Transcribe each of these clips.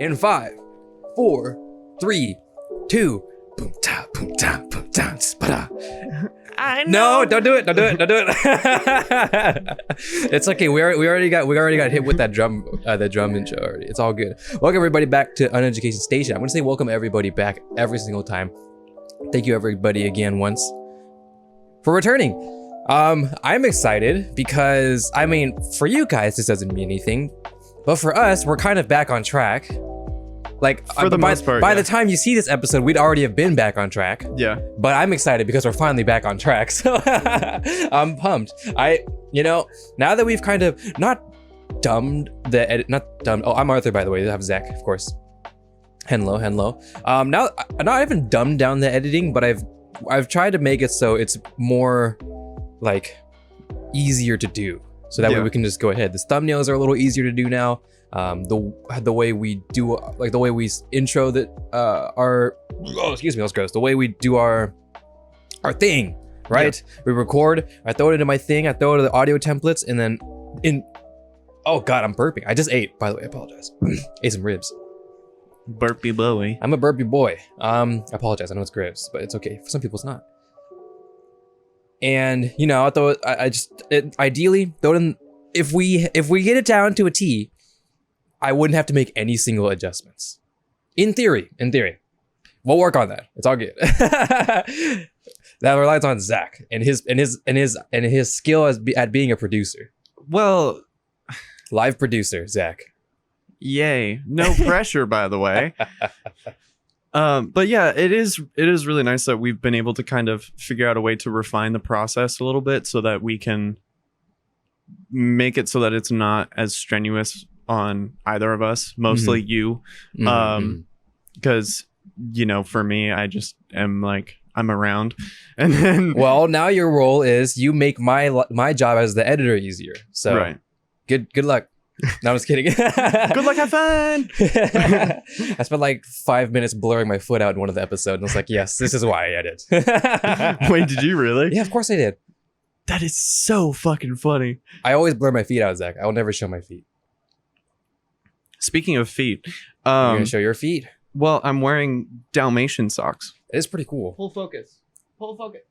in 5, 4, 3, 2. Boom ta boom ta boom ta spada. I know. No, don't do it. It's okay. We already got hit with that drum intro already. It's all good. Welcome everybody back to Uneducation Station. I'm gonna say welcome everybody back every single time. Thank you everybody again once for returning. I'm excited because I mean for you guys this doesn't mean anything, but for us we're kind of back on track. Like for the most part, by the time you see this episode, we'd already have been back on track. Yeah. But I'm excited because we're finally back on track. So I'm pumped. Now that we've kind of not dumbed the edit, Oh, I'm Arthur, by the way. I have Zach, of course. Hello. Now, not even dumbed down the editing, but I've tried to make it so it's more like easier to do. So that way we can just go ahead. The thumbnails are a little easier to do now. The way we do, like the way we intro that that's gross. The way we do our thing, right? Yeah. We record, I throw it into my thing, I throw it to the audio templates, and then oh god, I'm burping. I just ate, by the way, I apologize. Ate some ribs. Burpy boy. I'm a burpy boy. I apologize, I know it's gross, but it's okay. For some people it's not. And I throw it, ideally, throw it in, if we get it down to a T, I wouldn't have to make any single adjustments. In theory. We'll work on that. It's all good. That relies on Zach and his skill at being a producer. Well, live producer, Zach. Yay. No pressure, by the way. But yeah, it is really nice that we've been able to kind of figure out a way to refine the process a little bit so that we can make it so that it's not as strenuous on either of us, mostly you, because for me, I just am like, I'm around, and then well, now your role is you make my job as the editor easier. So right. Good luck. No, I'm just kidding. Good luck, have fun. I spent like 5 minutes blurring my foot out in one of the episodes, and I was like, yes, this is why I edit. Wait, did you really? Yeah, of course I did. That is so fucking funny. I always blur my feet out, Zach. I will never show my feet. Speaking of feet, you're gonna show your feet. Well, I'm wearing Dalmatian socks. It is pretty cool. Full focus.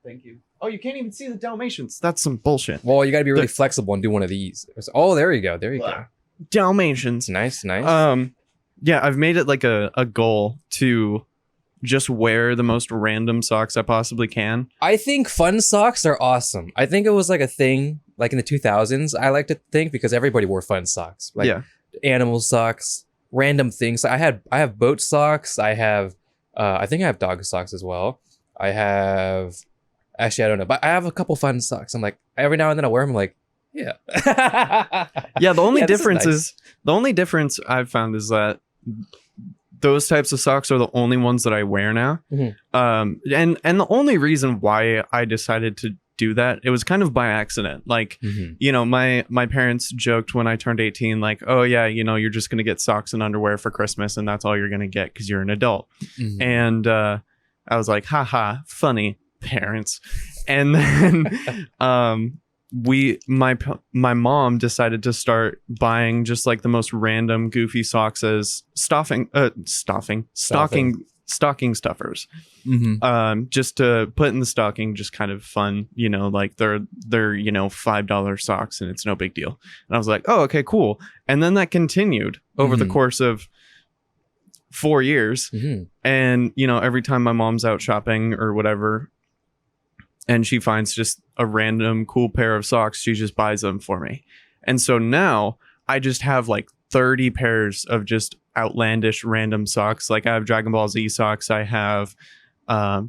Thank you. Oh, you can't even see the Dalmatians. That's some bullshit. Well, you gotta be really flexible and do one of these. Oh, there you go. Go. Dalmatians. Nice. Yeah, I've made it like a goal to just wear the most random socks I possibly can. I think fun socks are awesome. I think it was like a thing like in the 2000s. I like to think because everybody wore fun socks. Like, animal socks, random things. I have boat socks. I think I have dog socks as well. I don't know, but I have a couple fun socks. I'm like, every now and then I wear them, like, yeah. Yeah, the only difference I've found is that those types of socks are the only ones that I wear now. Mm-hmm. And the only reason why I decided to do that, it was kind of by accident. Like, my parents joked when I turned 18, like, oh yeah, you're just gonna get socks and underwear for Christmas, and that's all you're gonna get because you're an adult. Mm-hmm. And I was like, haha, funny parents. And then my mom decided to start buying just like the most random goofy socks as stocking stuffers. Mm-hmm. Just to put in the stocking, just kind of fun, like they're $5 socks and it's no big deal. And I was like, oh, okay, cool. And then that continued over the course of 4 years. Mm-hmm. And every time my mom's out shopping or whatever and she finds just a random cool pair of socks, she just buys them for me. And so now I just have like 30 pairs of just outlandish random socks. Like I have Dragon Ball Z socks. I have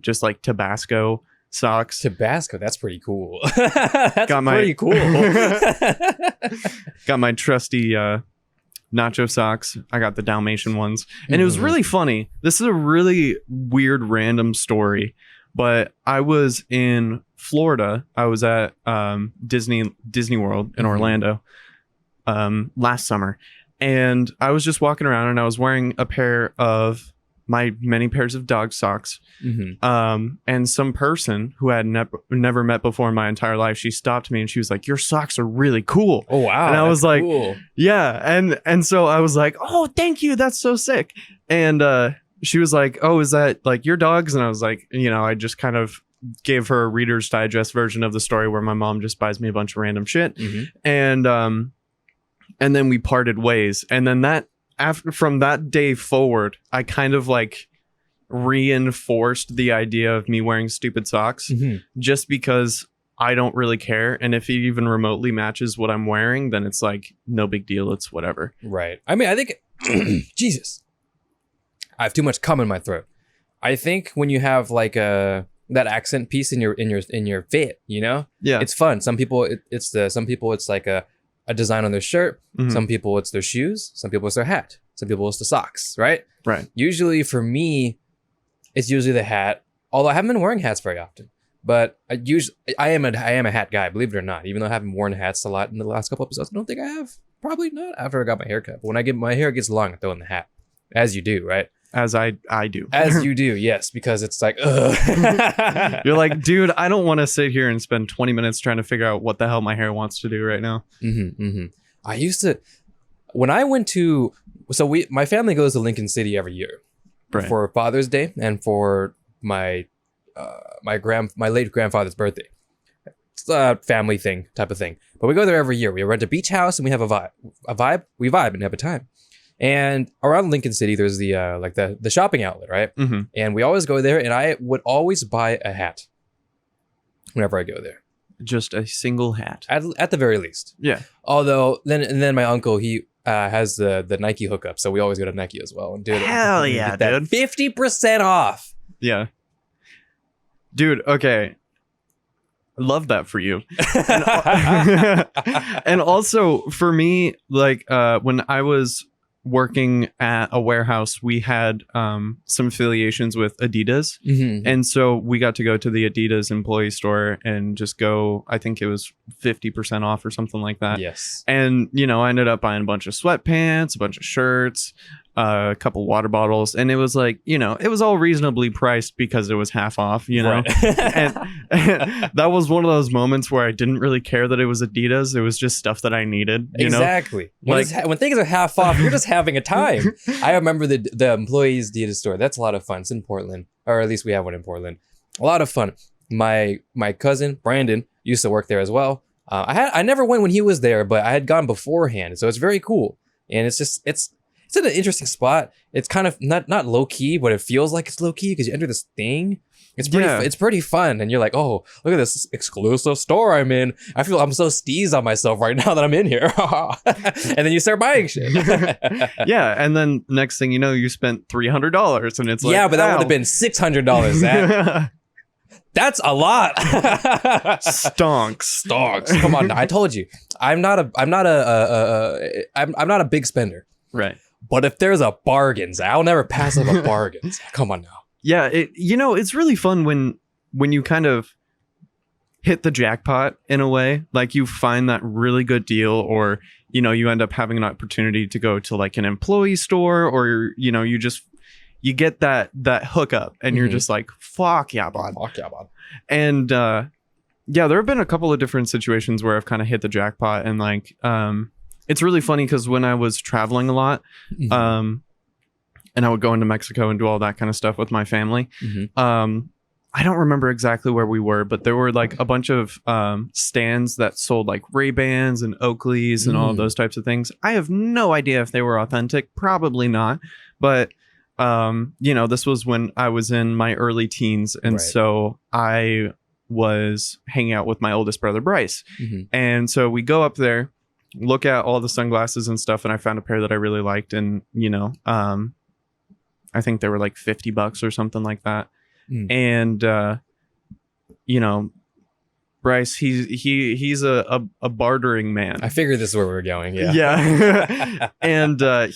just like Tabasco socks. Tabasco, that's pretty cool. That's pretty cool. Got my trusty nacho socks. I got the Dalmatian ones. And it was really funny. This is a really weird random story, but I was in Florida. I was at Disney World in Orlando last summer. And I was just walking around and I was wearing a pair of my many pairs of dog socks. And some person who I had never met before in my entire life, she stopped me and she was like, your socks are really cool. Oh, wow. And I was like, cool. yeah. And so I was like, oh, thank you. That's so sick. And she was like, oh, is that like your dogs? And I was like, you know, I just kind of gave her a Reader's Digest version of the story where my mom just buys me a bunch of random shit. And then we parted ways. And then from that day forward, I kind of like reinforced the idea of me wearing stupid socks just because I don't really care. And if it even remotely matches what I'm wearing, then it's like no big deal. It's whatever. Right. I mean, I think Jesus, I have too much cum in my throat. I think when you have like that accent piece in your fit, you know, yeah, it's fun. Some people it's like a design on their shirt. Some people it's their shoes. Some people it's their hat. Some people it's the socks. Right. Usually for me, it's usually the hat. Although I haven't been wearing hats very often, but I am a hat guy. Believe it or not, even though I haven't worn hats a lot in the last couple episodes, I don't think I have. Probably not after I got my haircut. But when my hair gets long, I throw in the hat, as you do, right? As I do. As you do, yes, because it's like, ugh. You're like, dude, I don't want to sit here and spend 20 minutes trying to figure out what the hell my hair wants to do right now. I used to, when I went to, my family goes to Lincoln City every year for Father's Day and for my late grandfather's birthday. It's a family thing, type of thing. But we go there every year. We rent a beach house and we have a vibe. We vibe and have a time. And around Lincoln City, there's the shopping outlet, right? And we always go there, and I would always buy a hat whenever I go there. Just a single hat, at the very least. Yeah. Although then my uncle, he has the Nike hookup, so we always go to Nike as well and do it. Hell yeah, dude! 50% off. Yeah, dude. Okay. I love that for you. And also for me, like when I was working at a warehouse, we had some affiliations with Adidas. And so we got to go to the Adidas employee store and just go, I think it was 50% off or something like that. Yes. And, you know, I ended up buying a bunch of sweatpants, a bunch of shirts, a couple water bottles, and it was like, you know, it was all reasonably priced because it was half off, you know. and that was one of those moments where I didn't really care that it was Adidas. It was just stuff that I needed, you know? When things are half off, you're just having a time. I remember the employees Adidas store. That's a lot of fun. It's in Portland, or at least we have one in Portland. A lot of fun. My cousin Brandon used to work there as well. I never went when he was there, but I had gone beforehand, so it's very cool. And it's in an interesting spot. It's kind of not low key, but it feels like it's low key because you enter this thing. It's pretty fun, and you're like, oh, look at this exclusive store I'm in. I feel I'm so steezed on myself right now that I'm in here. And then you start buying shit. Yeah, and then next thing you know, you spent $300, and it's like, yeah, but that would have been $600. Zach. That's a lot. Stonks. Come on, now. I told you, I'm not a big spender. Right. But if there's a bargains, I'll never pass up a bargains. Come on now. Yeah, it's really fun when you kind of hit the jackpot in a way. Like you find that really good deal, or you know, you end up having an opportunity to go to like an employee store, or you know, you get that hookup, and you're just like, fuck yeah, bud. And yeah, there have been a couple of different situations where I've kind of hit the jackpot, and like it's really funny because when I was traveling a lot, and I would go into Mexico and do all that kind of stuff with my family. I don't remember exactly where we were, but there were like a bunch of stands that sold like Ray-Bans and Oakleys and all of those types of things. I have no idea if they were authentic. Probably not. But, you know, this was when I was in my early teens. And so I was hanging out with my oldest brother, Bryce. And so we go up there, look at all the sunglasses and stuff, and I found a pair that I really liked, and you know, I think they were like $50 or something like that. And you know, Bryce, he's a bartering man. I figured this is where we were going. Yeah. And I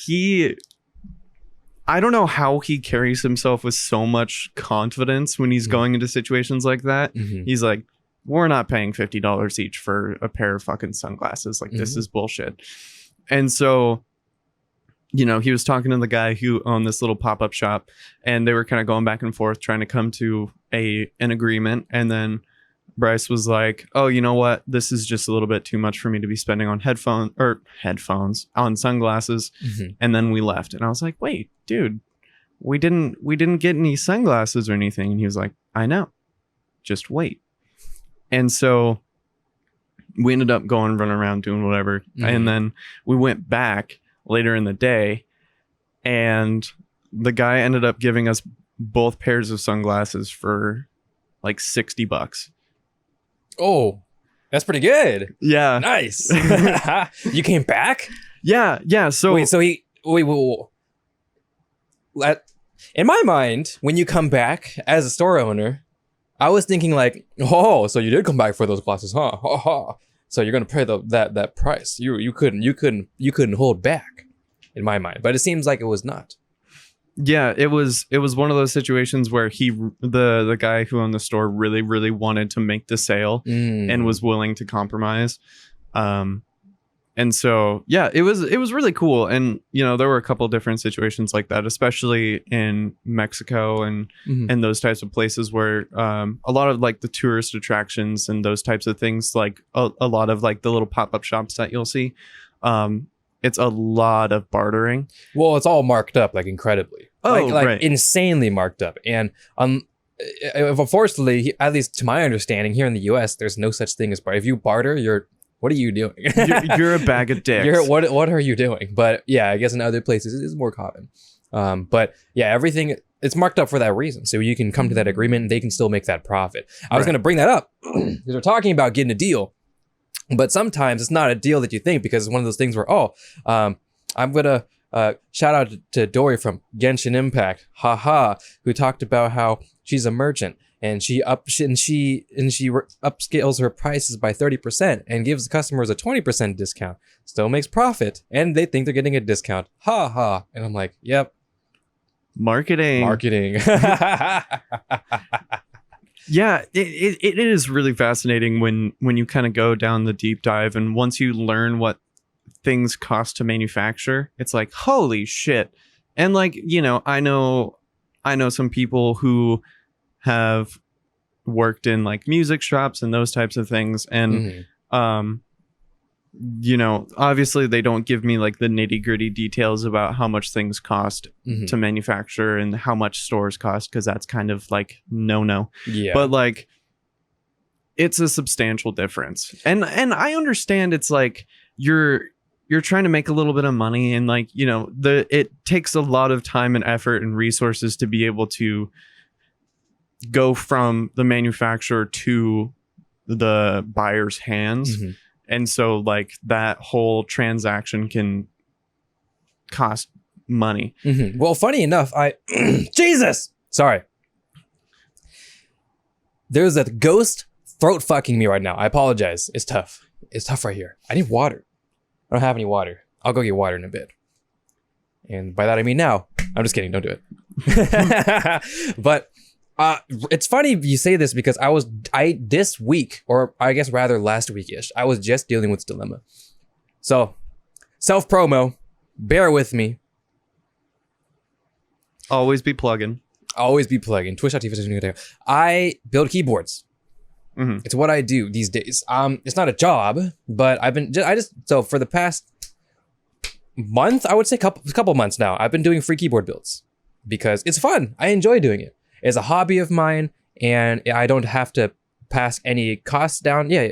don't know how he carries himself with so much confidence when he's going into situations like that. He's like, we're not paying $50 each for a pair of fucking sunglasses. Like, this is bullshit. And so he was talking to the guy who owned this little pop-up shop, and they were kind of going back and forth trying to come to an agreement. And then Bryce was like, oh, you know what? This is just a little bit too much for me to be spending on headphones on sunglasses. Mm-hmm. And then we left. And I was like, wait, dude, we didn't get any sunglasses or anything. And he was like, I know, just wait. And so we ended up running around doing whatever. Mm-hmm. And then we went back later in the day, and the guy ended up giving us both pairs of sunglasses for like $60. Oh, that's pretty good. Yeah. Nice. You came back? Yeah. So wait. In my mind, when you come back as a store owner, I was thinking like, oh, so you did come back for those glasses, huh? Ha ha. So you're gonna pay that price. You couldn't hold back, in my mind. But it seems like it was not. Yeah, it was one of those situations where the guy who owned the store really, really wanted to make the sale and was willing to compromise. And so, yeah, it was really cool. And, there were a couple of different situations like that, especially in Mexico and those types of places where a lot of like the tourist attractions and those types of things, like a lot of like the little pop-up shops that you'll see, it's a lot of bartering. Well, it's all marked up like incredibly. Oh, like right. Insanely marked up. And unfortunately, at least to my understanding, here in the US, there's no such thing as barter. If you barter, what are you doing? you're a bag of dicks. What are you doing? But yeah, I guess in other places it is more common. But yeah, everything, it's marked up for that reason. So you can come to that agreement and they can still make that profit. I was going to bring that up because we're talking about getting a deal. But sometimes it's not a deal that you think, because it's one of those things where, I'm going to shout out to Dory from Genshin Impact, who talked about how she's a merchant. And she upscales her prices by 30% and gives the customers a 20% discount. Still makes profit, and they think they're getting a discount. And I'm like, yep. Marketing. Yeah, it is really fascinating when you kind of go down the deep dive, and once you learn what things cost to manufacture, it's like, holy shit. And like, I know some people who have worked in like music shops and those types of things, and obviously they don't give me like the nitty-gritty details about how much things cost to manufacture and how much stores cost, because that's kind of like no. Yeah, but like it's a substantial difference, and I understand it's like you're trying to make a little bit of money, and like it takes a lot of time and effort and resources to be able to go from the manufacturer to the buyer's hands. And so like that whole transaction can cost money. Well, funny enough, Jesus, sorry. There's a ghost throat fucking me right now. I apologize. It's tough right here. I need water. I don't have any water. I'll go get water in a bit. And by that I mean now. I'm just kidding. Don't do it. But it's funny you say this, because this week, or I guess rather last week-ish, I was just dealing with this dilemma. So, self-promo, bear with me. Always be plugging. Twitch.tv. I build keyboards. It's what I do these days. It's not a job, but so for the past month, I would say couple months now, I've been doing free keyboard builds because it's fun. I enjoy doing it. It's a hobby of mine, and I don't have to pass any costs down. Yeah.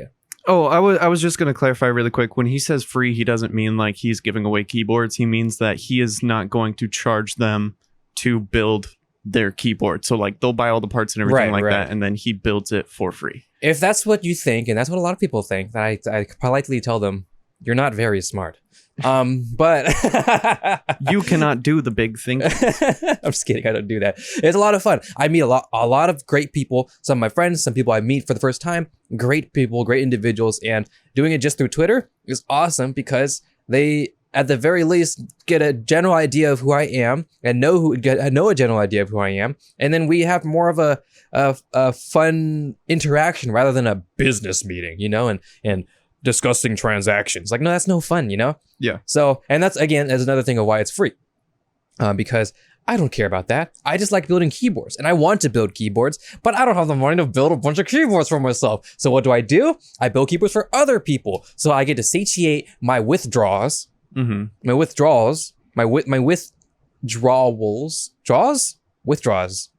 Oh, I was just going to clarify really quick. When he says free, he doesn't mean like he's giving away keyboards. He means that he is not going to charge them to build their keyboard. So like they'll buy all the parts and everything that, and then he builds it for free. If that's what you think, and that's what a lot of people think, that I politely tell them, you're not very smart. But you cannot do the big thing. I'm just kidding. I don't do that. It's a lot of fun. I meet a lot of great people. Some of my friends, some people I meet for the first time. Great people, great individuals, and doing it just through Twitter is awesome because they, at the very least, get a general idea of who I am and know a general idea of who I am, and then we have more of a fun interaction rather than a business meeting, and discussing transactions. Like, no, that's no fun, you know? Yeah. So, and that's another thing of why it's free. Because I don't care about that. I just like building keyboards, and I want to build keyboards, but I don't have the money to build a bunch of keyboards for myself. So what do? I build keyboards for other people. So I get to satiate my withdrawals, my withdrawals, withdrawals.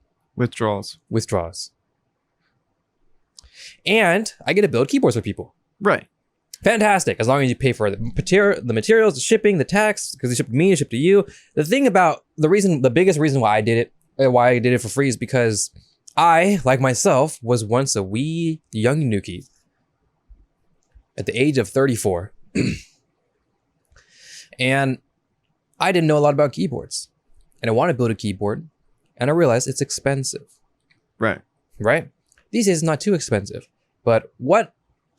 And I get to build keyboards for people. Right. Fantastic, as long as you pay for the materials, the shipping, the tax, because they ship to me, they ship to you. The biggest reason why I did it for free is because I, like myself, was once a wee young Anuki at the age of 34. And I didn't know a lot about keyboards. And I want to build a keyboard, and I realized it's expensive. Right. These days it's not too expensive. But what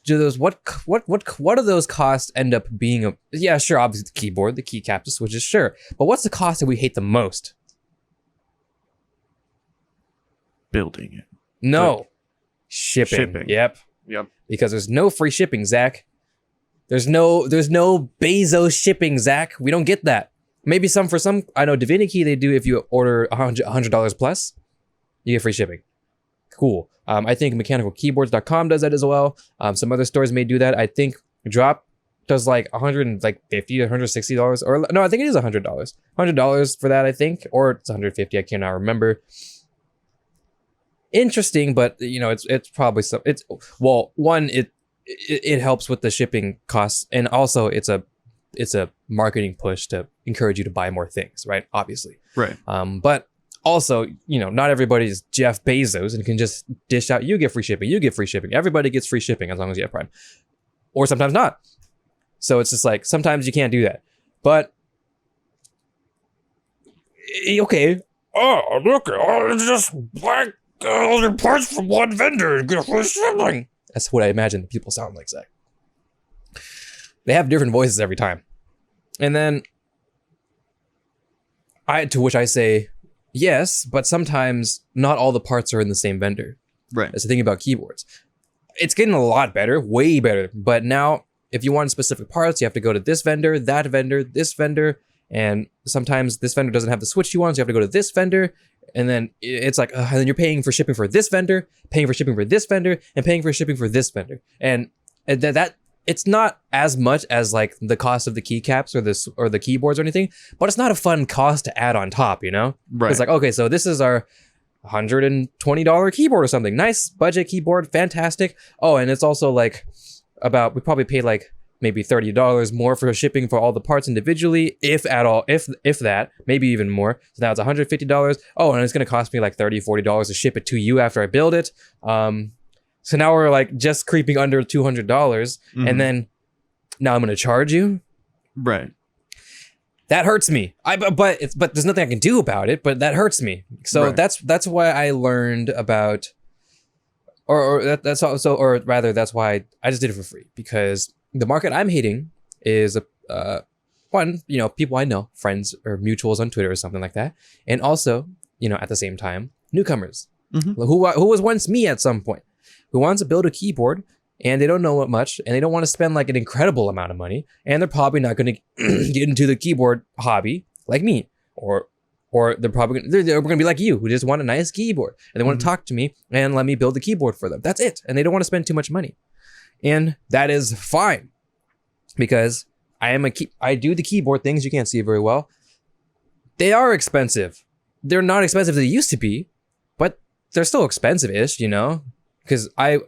do those costs end up being? Yeah, sure, obviously the keyboard, the keycap, the switches, sure. But what's the cost that we hate the most? Building it. No. Shipping. Yep. Because there's no free shipping, Zach. There's no Bezos shipping, Zach. We don't get that. Maybe for some, I know Divinity, they do. If you order $100 plus, you get free shipping. Cool. I think mechanicalkeyboards.com does that as well. Some other stores may do that. I think Drop does like $150 or $160, or no, I think it is $100. $100 for that, I think, or it's $150. I cannot remember. Interesting, but you know, it's probably some. It helps with the shipping costs, and also it's a marketing push to encourage you to buy more things, right? Obviously, right. But also, you know, not everybody's Jeff Bezos and can just dish out, you get free shipping, you get free shipping. Everybody gets free shipping as long as you have Prime. Or sometimes not. So it's just like, sometimes you can't do that. But, okay. Oh, look, just buy all your parts from one vendor and get free shipping. That's what I imagine people sound like, Zach. They have different voices every time. And then, to which I say, yes, but sometimes not all the parts are in the same vendor. Right. That's the thing about keyboards. It's getting a lot better, way better. But now, if you want specific parts, you have to go to this vendor, that vendor, this vendor. And sometimes this vendor doesn't have the switch you want, so you have to go to this vendor. And then it's like, and then you're paying for shipping for this vendor, paying for shipping for this vendor, and paying for shipping for this vendor. And that it's not as much as like the cost of the keycaps or the keyboards or anything, but it's not a fun cost to add on top, you know? Right. It's like, okay, so this is our $120 keyboard or something. Nice budget keyboard, fantastic. Oh, and it's also like we probably paid like maybe $30 more for shipping for all the parts individually, if at all, if that, maybe even more. So now it's $150. Oh, and it's gonna cost me like $30, $40 to ship it to you after I build it. So now we're like just creeping under $200, and then now I'm gonna charge you. Right. That hurts me. But there's nothing I can do about it. But that hurts me. So right. that's why I learned about, that's why I just did it for free, because the market I'm hitting is one, you know, people I know, friends or mutuals on Twitter or something like that, and also, you know, at the same time, newcomers who was once me at some point, who wants to build a keyboard and they don't know what much and they don't want to spend like an incredible amount of money, and they're probably not going to get into the keyboard hobby like me, or they're probably they're going to be like you, who just want a nice keyboard and they want to talk to me and let me build the keyboard for them. That's it. And they don't want to spend too much money. And that is fine, because I do the keyboard things. You can't see it very well. They are expensive. They're not expensive as they used to be, but they're still expensive-ish, you know? Because I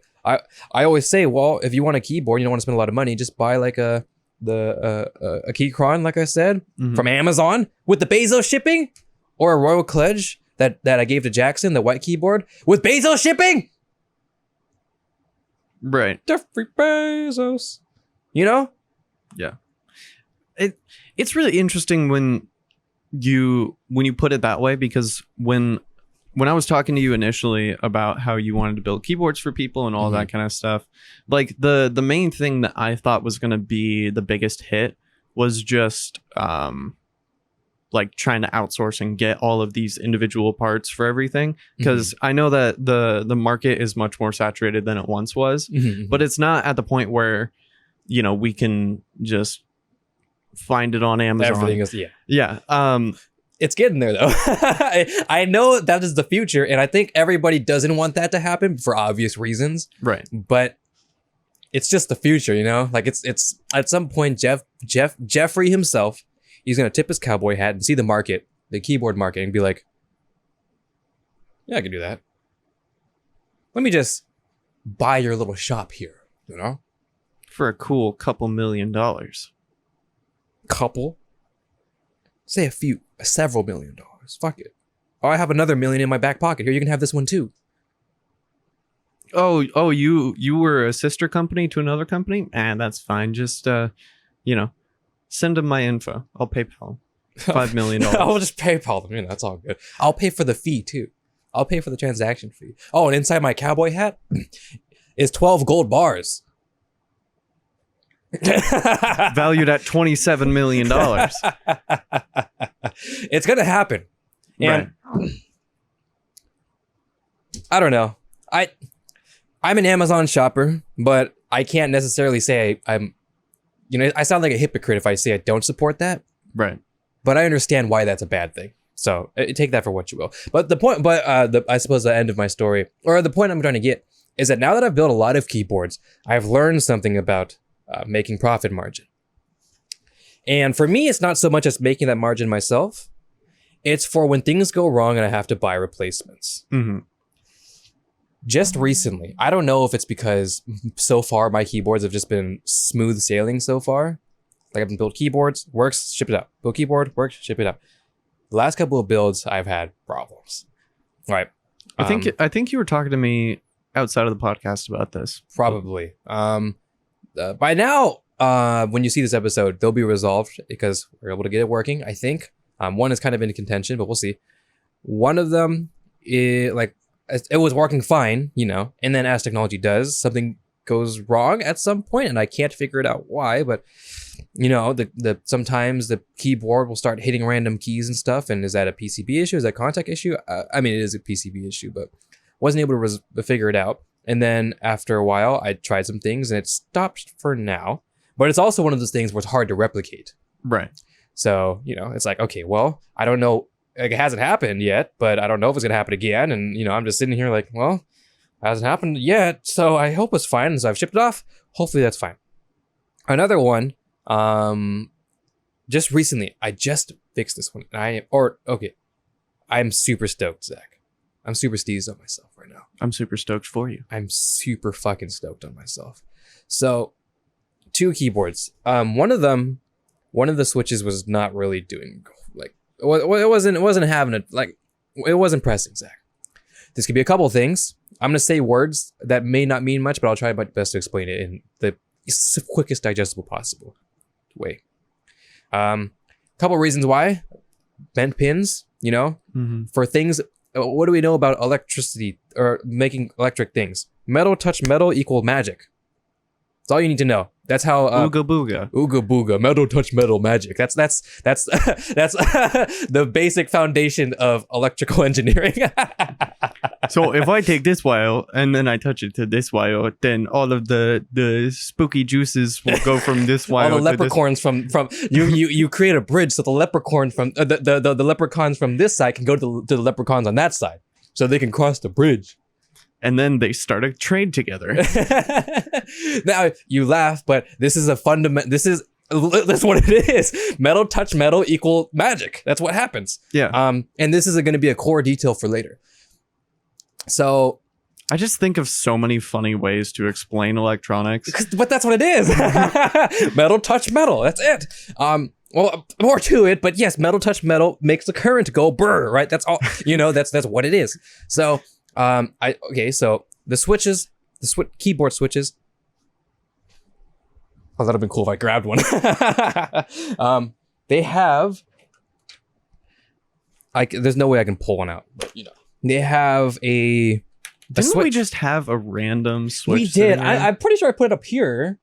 always say, well, if you want a keyboard, you don't want to spend a lot of money, just buy like a Keychron, like I said, from Amazon with the Bezos shipping, or a Royal Kludge that I gave to Jackson, the white keyboard with Bezos shipping. Right. Jeffrey Bezos. You know? Yeah. It's really interesting when you put it that way, because when I was talking to you initially about how you wanted to build keyboards for people and all that kind of stuff, like the main thing that I thought was going to be the biggest hit was just like trying to outsource and get all of these individual parts for everything, because I know that the market is much more saturated than it once was, but it's not at the point where we can just find it on Amazon. Everything is Yeah. It's getting there though. I know that is the future, and I think everybody doesn't want that to happen for obvious reasons. Right. But it's just the future, like it's at some point Jeffrey himself, he's gonna tip his cowboy hat and see the market, the keyboard market, and be like, yeah, I can do that. Let me just buy your little shop here, For a cool couple $1 million. Couple? Say several $1 million. Fuck it. Oh, I have another $1 million in my back pocket. Here, you can have this one too. Oh, you were a sister company to another company? That's fine. Just, send them my info. I'll PayPal $5 million. I'll just PayPal them. That's all good. I'll pay for the fee too. I'll pay for the transaction fee. Oh, and inside my cowboy hat is 12 gold bars. Valued at $27 million. It's gonna happen. And right. I don't know. I'm an Amazon shopper, but I can't necessarily say I'm I sound like a hypocrite if I say I don't support that. Right. But I understand why that's a bad thing. So take that for what you will. But I suppose the end of my story, or the point I'm trying to get, is that now that I've built a lot of keyboards, I've learned something about making profit margin. And for me, it's not so much as making that margin myself. It's for when things go wrong and I have to buy replacements. Mm-hmm. Just recently, I don't know if it's because so far my keyboards have just been smooth sailing so far. Like I've been built keyboards, works, ship it out. Build keyboard, works, ship it out. The last couple of builds, I've had problems. All right. I think you were talking to me outside of the podcast about this. Probably. By now, when you see this episode, they'll be resolved because we're able to get it working, I think. One is kind of in contention, but we'll see. One of them, it was working fine, and then as technology does, something goes wrong at some point, and I can't figure it out why, but sometimes the keyboard will start hitting random keys and stuff, and is that a PCB issue? Is that a contact issue? I mean, it is a PCB issue, but wasn't able to figure it out. And then after a while, I tried some things, and it stopped for now. But it's also one of those things where it's hard to replicate. Right. So, it's like, okay, well, I don't know. Like, it hasn't happened yet, but I don't know if it's going to happen again. And, I'm just sitting here like, well, it hasn't happened yet, so I hope it's fine. And so I've shipped it off. Hopefully that's fine. Another one, just recently, I just fixed this one. I'm super stoked, Zach. I'm super steezed on myself right now. I'm super stoked for you. I'm super fucking stoked on myself. So, 2 keyboards. One of the switches was not really doing it wasn't having it, it wasn't pressing, Zach. This could be a couple of things. I'm gonna say words that may not mean much, but I'll try my best to explain it in the quickest digestible possible way. Couple reasons why. Bent pins, for things. What do we know about electricity or making electric things? Metal touch metal equal magic. That's all you need to know. That's how Ooga booga. Ooga booga. Metal touch metal magic. That's that's the basic foundation of electrical engineering. So if I take this wire and then I touch it to this wire, then all of the spooky juices will go from this wire. All the leprechauns from you create a bridge so the leprechaun from the leprechauns from this side can go to the leprechauns on that side, so they can cross the bridge. And then they start a trade together. Now you laugh, but this is that's what it is. Metal touch metal equal magic. That's what happens. Yeah. And this is going to be a core detail for later. So I just think of so many funny ways to explain electronics. But that's what it is. Metal touch metal. That's it. Well, more to it, but yes, metal touch metal makes the current go brr, right? That's all. That's what it is. So so the switches, keyboard switches. Oh, that'd have been cool if I grabbed one. They have, there's no way I can pull one out, but they have a Didn't switch. we just have a random switch? We did. I'm pretty sure I put it up here,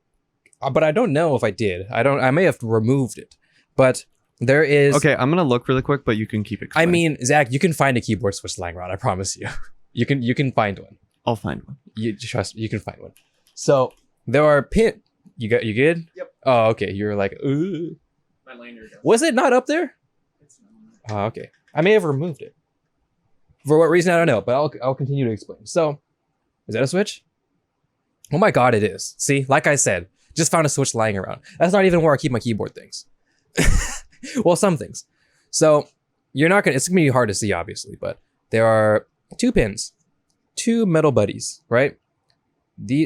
but I don't know if I did. I may have removed it, but there is. Okay, I'm gonna look really quick, but you can keep it going. I mean, Zach, you can find a keyboard switch lying around. I promise you. You can find one. I'll find one. You trust me, you can find one. So there are You good? Yep. Oh, okay. You were like, ooh. My lanyard. Was it not up there? Oh, okay. I may have removed it. For what reason, I don't know, but I'll continue to explain. So, is that a switch? Oh my god, it is. See, like I said, just found a switch lying around. That's not even where I keep my keyboard things. Well, some things. So, it's gonna be hard to see, obviously, but there are 2 pins, 2 metal buddies, right?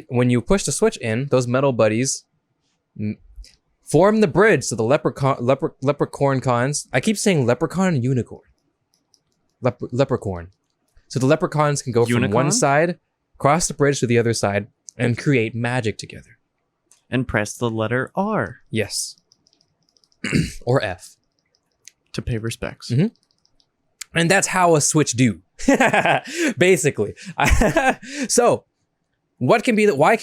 When you push the switch in, those metal buddies form the bridge to the leprechaun cons. I keep saying leprechaun and unicorn. Leprechaun. So the leprechauns can go from one side, cross the bridge to the other side, and create magic together. And press the letter R. Yes. Or F. To pay respects. Mm-hmm. And that's how a switch do. Basically. So, why can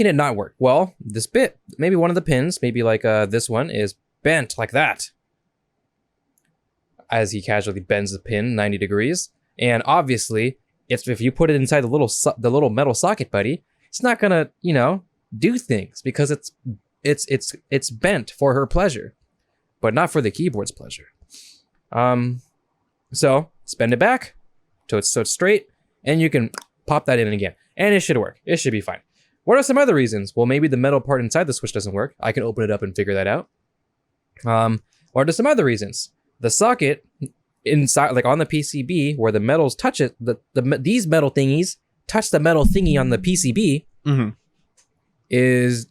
it not work? Well, this bit, maybe one of the pins, maybe like this one, is bent like that. As he casually bends the pin 90 degrees. And obviously, if you put it inside the little metal socket buddy, it's not gonna, do things because it's bent for her pleasure, but not for the keyboard's pleasure. So bend it back so it's straight, and you can pop that in again, and it should work. It should be fine. What are some other reasons? Well, maybe the metal part inside the switch doesn't work. I can open it up and figure that out. What are some other reasons? The socket inside, like on the PCB, where the metals touch it, these metal thingies touch the metal thingy on the PCB, mm-hmm. is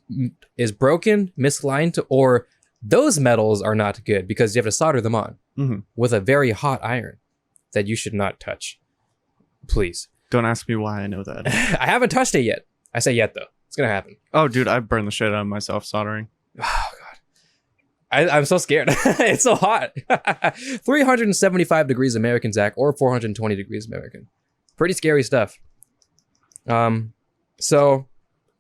broken, misaligned, or those metals are not good because you have to solder them on mm-hmm. with a very hot iron that you should not touch. Please. Don't ask me why I know that. I haven't touched it yet. I say yet, though. It's going to happen. Oh, dude, I burned the shit out of myself soldering. Oh, God. I'm so scared. It's so hot. 375 degrees American, Zach, or 420 degrees American. Pretty scary stuff. So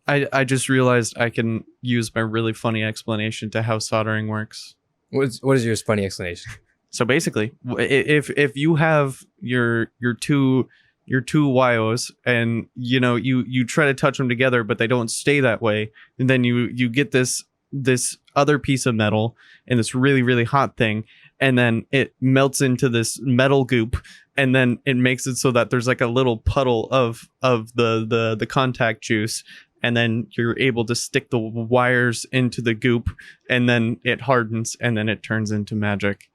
I just realized I can use my really funny explanation to how soldering works. What is your funny explanation? So basically, if you have your two YOs and you try to touch them together, but they don't stay that way, and then you get this other piece of metal and this really, really hot thing, and then it melts into this metal goop, and then it makes it so that there's like a little puddle of the contact juice, and then you're able to stick the wires into the goop, and then it hardens, and then it turns into magic.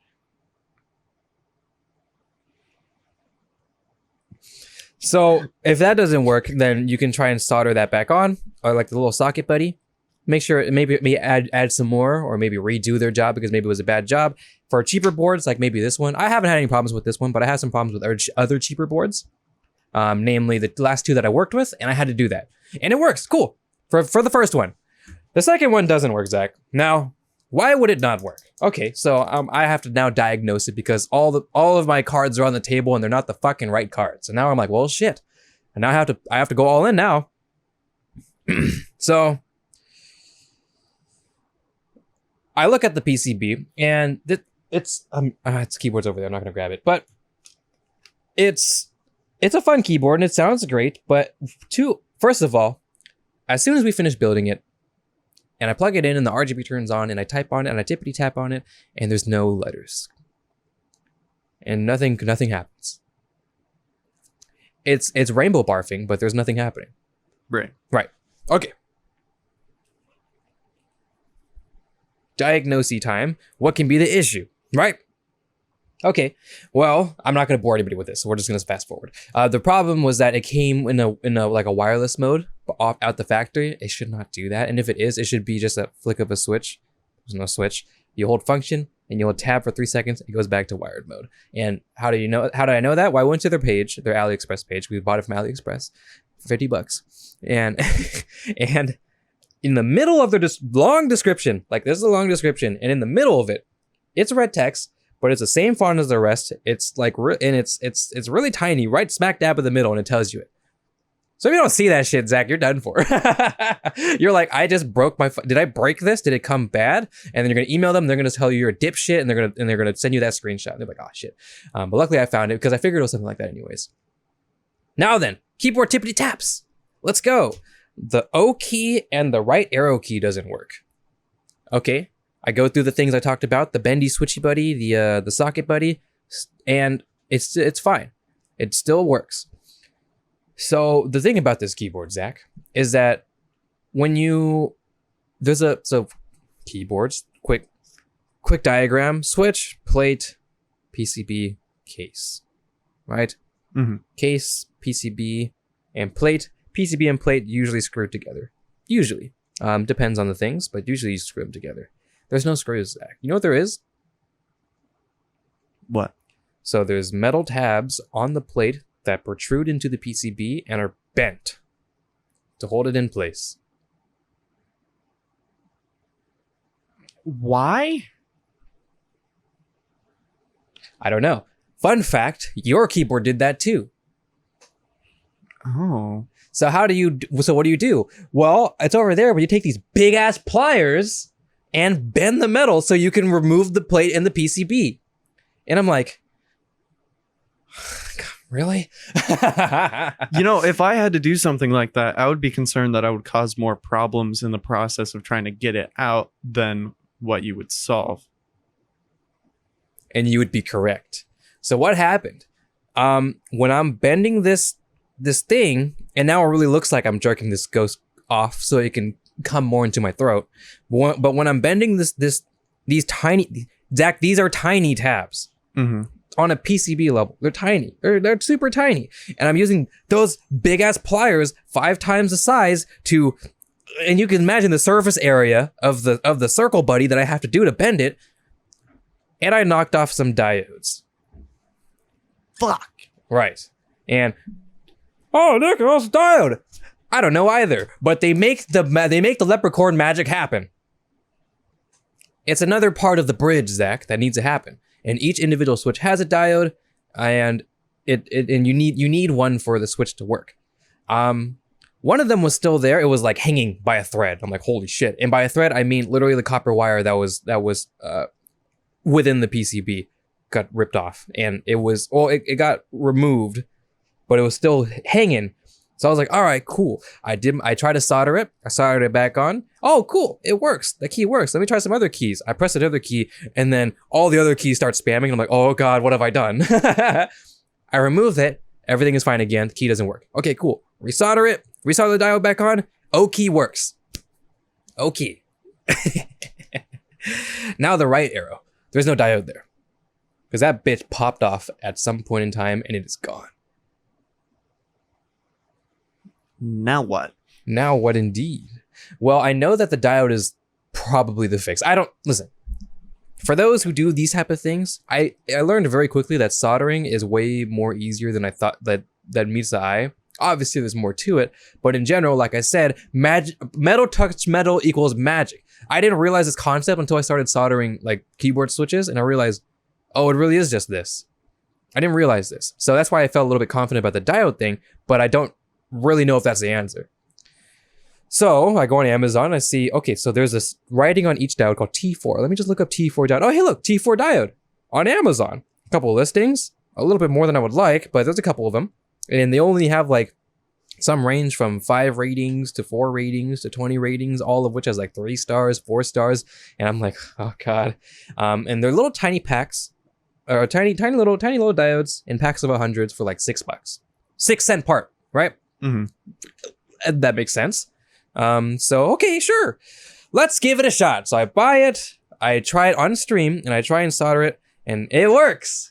So if that doesn't work, then you can try and solder that back on, or like the little socket buddy. Make sure maybe add some more, or maybe redo their job because maybe it was a bad job. For cheaper boards, like maybe this one, I haven't had any problems with this one, but I had some problems with other cheaper boards, namely the last 2 that I worked with, and I had to do that, and it works. Cool for the first one. The second one doesn't work, Zach. Now, why would it not work? Okay, so I have to now diagnose it because all of my cards are on the table and they're not the fucking right cards. And now I'm like, well, shit. And now I have to go all in now. So I look at the PCB and it's keyboard's over there. I'm not gonna grab it, but it's a fun keyboard and it sounds great. But first of all, as soon as we finish building it, and I plug it in and the RGB turns on and I type on it and I tippity tap on it and there's no letters. And nothing happens. It's rainbow barfing, but there's nothing happening. Right. Okay. Diagnosing time. What can be the issue? Right? Okay. Well, I'm not going to bore anybody with this, so we're just going to fast forward. The problem was that it came in a like a wireless mode out the factory. It should not do that, and if it is, it should be just a flick of a switch. There's no switch. You hold function and you hold tab for 3 seconds. It goes back to wired mode. And how do I know that? Well, I went to their page, their AliExpress page. We bought it from AliExpress for $50, and and in the middle of their long description, like this is a long description, and in the middle of it, it's red text. But it's the same font as the rest. It's like, and it's really tiny, right smack dab in the middle, and it tells you it. So if you don't see that shit, Zach, you're done for. You're like, I just broke did I break this? Did it come bad? And then you're gonna email them. They're gonna tell you you're a dipshit, and they're gonna send you that screenshot. And they're like, oh shit. But luckily I found it because I figured it was something like that anyways. Now then, keyboard tippity taps. Let's go. The O key and the right arrow key doesn't work. Okay, I go through the things I talked about, the bendy switchy buddy, the socket buddy, and it's fine. It still works. So the thing about this keyboard, Zach, is that when keyboards, quick diagram, switch, plate, PCB, case, right? Mm-hmm. Case, PCB, and plate. PCB and plate usually screwed together. Usually. Depends on the things, but usually you screw them together. There's no screws, Zach. You know what there is? What? So there's metal tabs on the plate that protrude into the PCB and are bent to hold it in place. Why? I don't know. Fun fact, your keyboard did that too. Oh. So what do you do? Well, it's over there, but you take these big ass pliers and bend the metal so you can remove the plate and the PCB. And I'm like, God, really? If I had to do something like that, I would be concerned that I would cause more problems in the process of trying to get it out than what you would solve. And you would be correct. So what happened? When I'm bending this thing, and now it really looks like I'm jerking this ghost off so it can come more into my throat. But when I'm bending these tiny, Zach, these are tiny tabs. Mm-hmm. On a PCB level. They're tiny. They're super tiny. And I'm using those big ass pliers 5 times the size and you can imagine the surface area of the circle buddy that I have to do to bend it. And I knocked off some diodes. Fuck. Right. And Nick, what's diode? I don't know either, but they make the leprechaun magic happen. It's another part of the bridge, Zach, that needs to happen. And each individual switch has a diode, and you need one for the switch to work. One of them was still there. It was like hanging by a thread. I'm like, holy shit! And by a thread, I mean literally the copper wire that was within the PCB got ripped off, and it got removed, but it was still hanging. So I was like, all right, cool. I tried to solder it. I soldered it back on. Oh, cool. It works. The key works. Let me try some other keys. I press another key, and then all the other keys start spamming. I'm like, oh God, what have I done? I remove it. Everything is fine again. The key doesn't work. Okay, cool. Resolder it. Resolder the diode back on. O key works. O key. Now the right arrow. There's no diode there. Because that bitch popped off at some point in time, and it is gone. Now what? Now what indeed? Well, I know that the diode is probably the fix. Listen. For those who do these type of things, I learned very quickly that soldering is way more easier than I thought that meets the eye. Obviously, there's more to it, but in general, like I said, metal touch metal equals magic. I didn't realize this concept until I started soldering like keyboard switches, and I realized, oh, it really is just this. I didn't realize this. So that's why I felt a little bit confident about the diode thing, but I don't really know if that's the answer. So I go on Amazon, I see, okay, so there's this writing on each diode called T4. Let me just look up T4 diode. Oh, hey, look, T4 diode on Amazon. A couple of listings, a little bit more than I would like, but there's a couple of them. And they only have like some range from 5 ratings to 4 ratings to 20 ratings, all of which has like 3 stars, 4 stars. And I'm like, oh God. And they're little tiny packs, or tiny little diodes in packs of 100s for like $6. 6 cent part, right? Mm-hmm. That makes sense. So, okay, sure. Let's give it a shot. So I buy it, I try it on stream, and I try and solder it, and it works.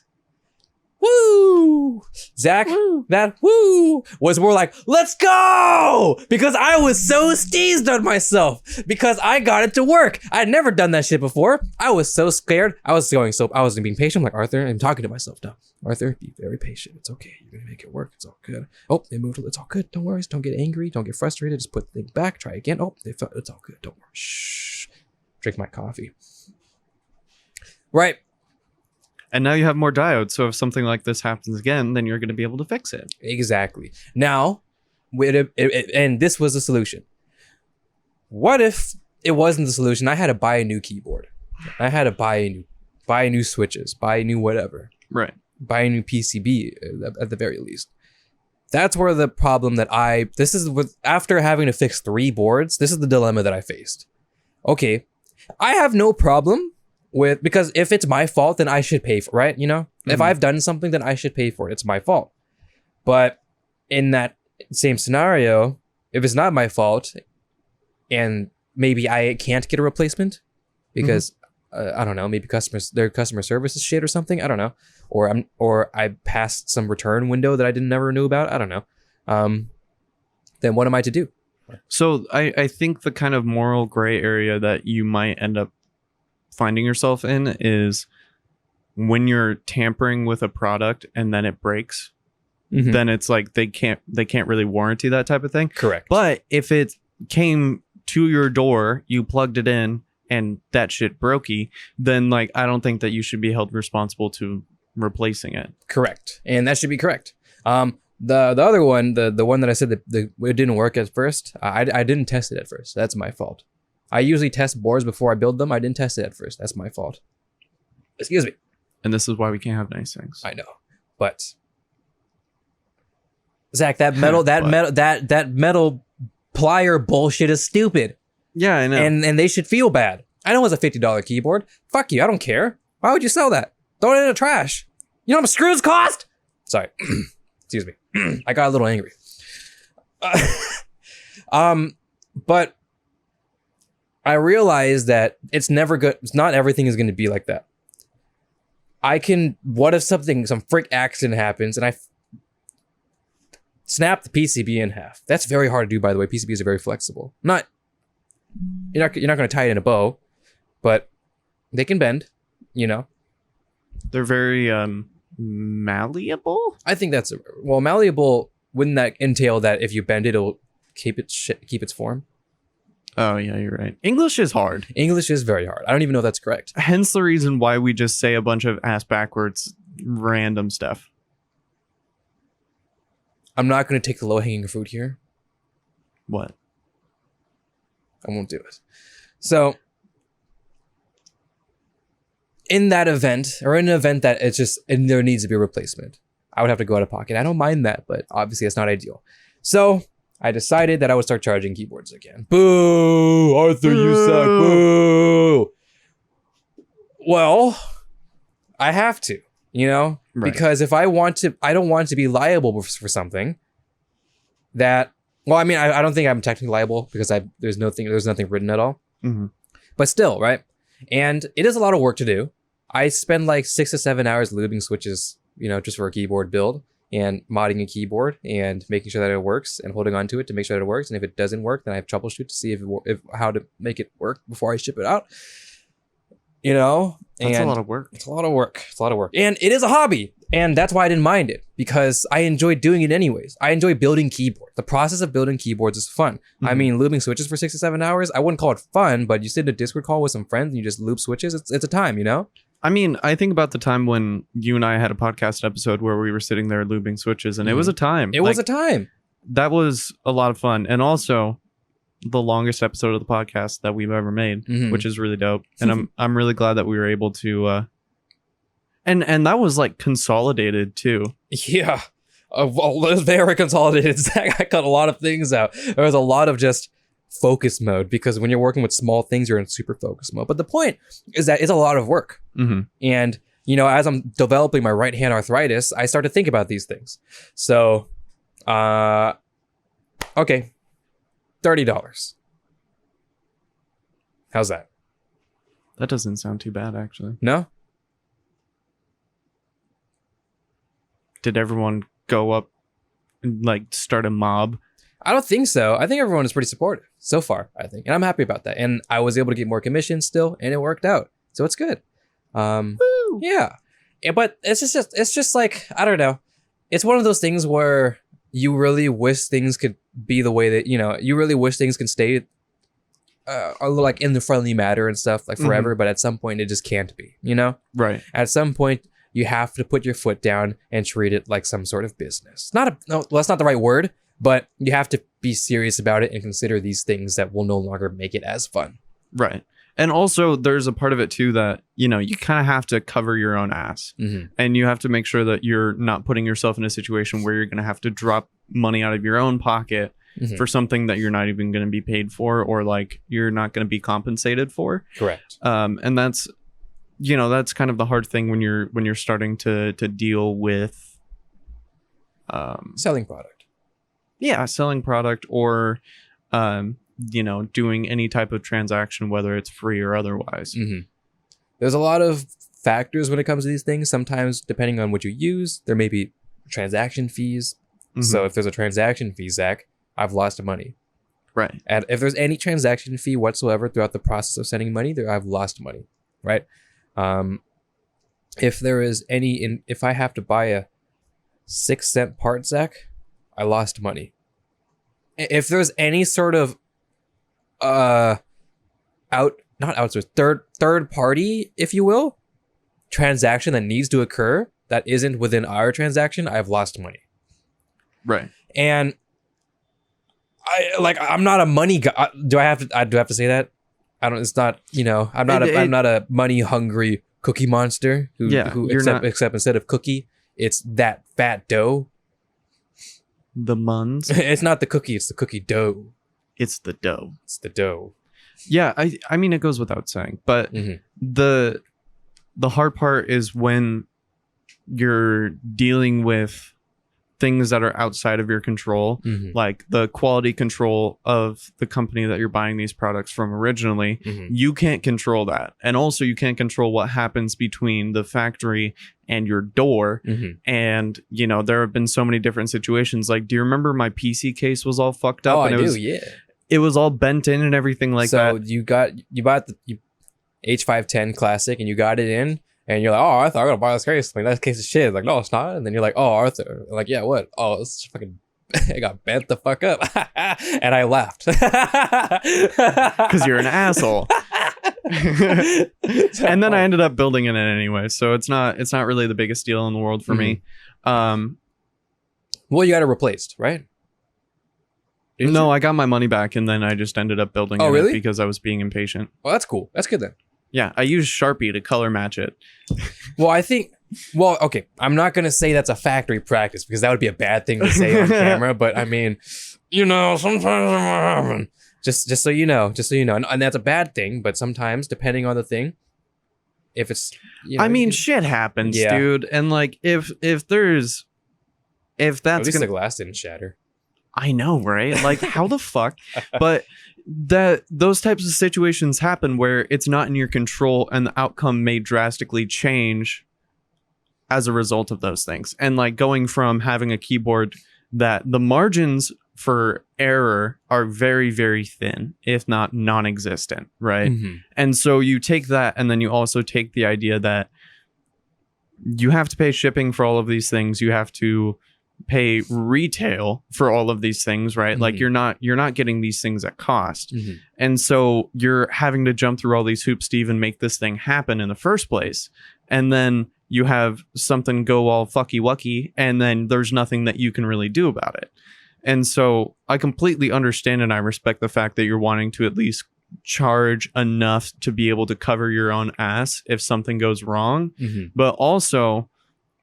Woo! Zach, that woo was more like, let's go! Because I was so steezed on myself because I got it to work. I'd never done that shit before. I was so scared. I was being patient. I'm like, Arthur, I'm talking to myself now. Arthur, be very patient. It's okay. You're gonna make it work. It's all good. Oh, they moved. It's all good. Don't worry. Don't get angry. Don't get frustrated. Just put the thing back. Try again. Oh, it's all good. Don't worry. Shh. Drink my coffee. Right. And now you have more diodes, so if something like this happens again, then you're going to be able to fix it. Exactly. Now, and this was the solution. What if it wasn't the solution? I had to buy a new keyboard. I had to buy new switches, buy a new whatever. Right. Buy a new PCB at the very least. That's where the problem after having to fix 3 boards, this is the dilemma that I faced. Okay, I have no problem with, because if it's my fault, then I should pay for it, right? You know, if I've done something, then I should pay for it. It's my fault. But in that same scenario, if it's not my fault and maybe I can't get a replacement because I don't know, maybe their customer service is shit or something. I don't know. Or I passed some return window that I never knew about. I don't know. Then what am I to do? So I think the kind of moral gray area that you might end up finding yourself in is when you're tampering with a product and then it breaks. Then it's like they can't really warranty that type of thing. Correct. But if it came to your door, you plugged it in, and that shit brokey, then like I don't think that you should be held responsible to replacing it. Correct. And that should be correct. The other one, the one that I said that it didn't work at first, I didn't test it at first. That's my fault. I usually test boards before I build them. I didn't test it at first. That's my fault. Excuse me. And this is why we can't have nice things. I know. But Zach, that metal plier bullshit is stupid. Yeah, I know. And they should feel bad. I know it's a $50 keyboard. Fuck you. I don't care. Why would you sell that? Throw it in the trash. You know how much screws cost? Sorry. Excuse me. I got a little angry. But I realized that it's never good. Not everything is going to be like that. What if some freak accident happens and I snap the PCB in half? That's very hard to do, by the way. PCBs are very flexible. You're not going to tie it in a bow, but they can bend, you know. They're very malleable. I think malleable. Wouldn't that entail that if you bend it, it'll keep its form? Oh yeah, you're right. English is hard. English is very hard. I don't even know if that's correct. Hence the reason why we just say a bunch of ass backwards random stuff. I'm not going to take the low-hanging fruit here. What? I won't do it. So, in that event, or in an event that there needs to be a replacement, I would have to go out of pocket. I don't mind that, but obviously it's not ideal. So, I decided that I would start charging keyboards again. Boo! Arthur, you suck. Boo! Well, I have to, you know? Right. Because if I don't want to be liable for something that, well, I mean, I don't think I'm technically liable because there's nothing written at all. But still, right? And it is a lot of work to do. I spend like 6 to 7 hours lubing switches, you know, just for a keyboard build and modding a keyboard and making sure that it works and holding on to it to make sure that it works. And if it doesn't work, then I have troubleshoot to see how to make it work before I ship it out. You know, that's a lot of work. It's a lot of work. And it is a hobby. And that's why I didn't mind it, because I enjoy doing it anyways. I enjoy building keyboards. The process of building keyboards is fun. I mean, looping switches for 6 to 7 hours, I wouldn't call it fun, but you sit in a Discord call with some friends and you just loop switches. It's a time, you know? I mean, I think about the time when you and I had a podcast episode where we were sitting there looping switches, and it was a time. It was a time. That was a lot of fun. And also the longest episode of the podcast that we've ever made, which is really dope. And I'm really glad that we were able to and that was like consolidated too. Yeah. Well, it was very consolidated. I cut a lot of things out. There was a lot of just focus mode, because when you're working with small things, you're in super focus mode. But the point is that it's a lot of work. And, you know, as I'm developing my right hand arthritis, I start to think about these things. So, okay. $30. How's that? That doesn't sound too bad, actually. No? Did everyone go up and like start a mob? I don't think so. I think everyone is pretty supportive so far, I think. And I'm happy about that. And I was able to get more commissions still, and it worked out. So it's good. Yeah. But it's just like, I don't know. It's one of those things where you really wish things could be the way that, you know, you really wish things can stay like in the friendly matter and stuff like forever, but at some point it just can't be, you know? Right. At some point you have to put your foot down and treat it like some sort of business. No, that's not the right word, but you have to be serious about it and consider these things that will no longer make it as fun. Right. And also there's a part of it too that, you know, you kind of have to cover your own ass, and you have to make sure that you're not putting yourself in a situation where you're going to have to drop money out of your own pocket for something that you're not even going to be paid for, or like you're not going to be compensated for. Correct. And that's, that's kind of the hard thing when you're starting to deal with selling product. Yeah, selling product, or doing any type of transaction, whether it's free or otherwise. There's a lot of factors when it comes to these things. Sometimes, depending on what you use, there may be transaction fees. So if there's a transaction fee, Zach, I've lost money. Right. And if there's any transaction fee whatsoever throughout the process of sending money, I've lost money. Right. If there is if I have to buy a 6-cent part, Zach, I lost money. If there's any sort of not outsourced, third party, if you will, transaction that needs to occur that isn't within our transaction, I've lost money. Right. And I'm not a money guy. Do I have to say that? I don't. It's not. I'm not a money hungry cookie monster who except instead of cookie, it's that fat dough. The muns. It's not the cookie. It's the cookie dough. It's the dough. It's the dough. Yeah, I mean, it goes without saying, but the hard part is when you're dealing with things that are outside of your control, like the quality control of the company that you're buying these products from originally. You can't control that. And also you can't control what happens between the factory and your door. And, there have been so many different situations. Like, do you remember my PC case was all fucked up? Oh, I do, yeah. It was all bent in and everything like that. So you bought the H510 Classic and you got it in. And you're like, oh, Arthur, I'm gonna buy this case. Like, that case is shit. Like, no, it's not. And then you're like, oh, Arthur. I'm like, yeah, what? Oh, it's fucking. It got bent the fuck up. And I laughed. Because you're an asshole. And then I ended up building it anyway. So it's not really the biggest deal in the world for me. Well, you got it replaced, right? No, I got my money back and then I just ended up building it really? Because I was being impatient. Well, that's cool. That's good then. Yeah, I used Sharpie to color match it. Okay, I'm not going to say that's a factory practice because that would be a bad thing to say on camera, but I mean, sometimes it might happen. Just so you know. And that's a bad thing, but sometimes, depending on the thing, if it's, shit happens, dude. And like, if that's at least the glass didn't shatter. I know, right? Like, how the fuck? But those types of situations happen where it's not in your control and the outcome may drastically change as a result of those things. And like going from having a keyboard that the margins for error are very, very thin, if not non-existent, right? And so you take that and then you also take the idea that you have to pay shipping for all of these things. You have to pay retail for all of these things, right? Like you're not getting these things at cost. And so you're having to jump through all these hoops to even make this thing happen in the first place. And then you have something go all fucky wucky and then there's nothing that you can really do about it. And so I completely understand and I respect the fact that you're wanting to at least charge enough to be able to cover your own ass if something goes wrong. But also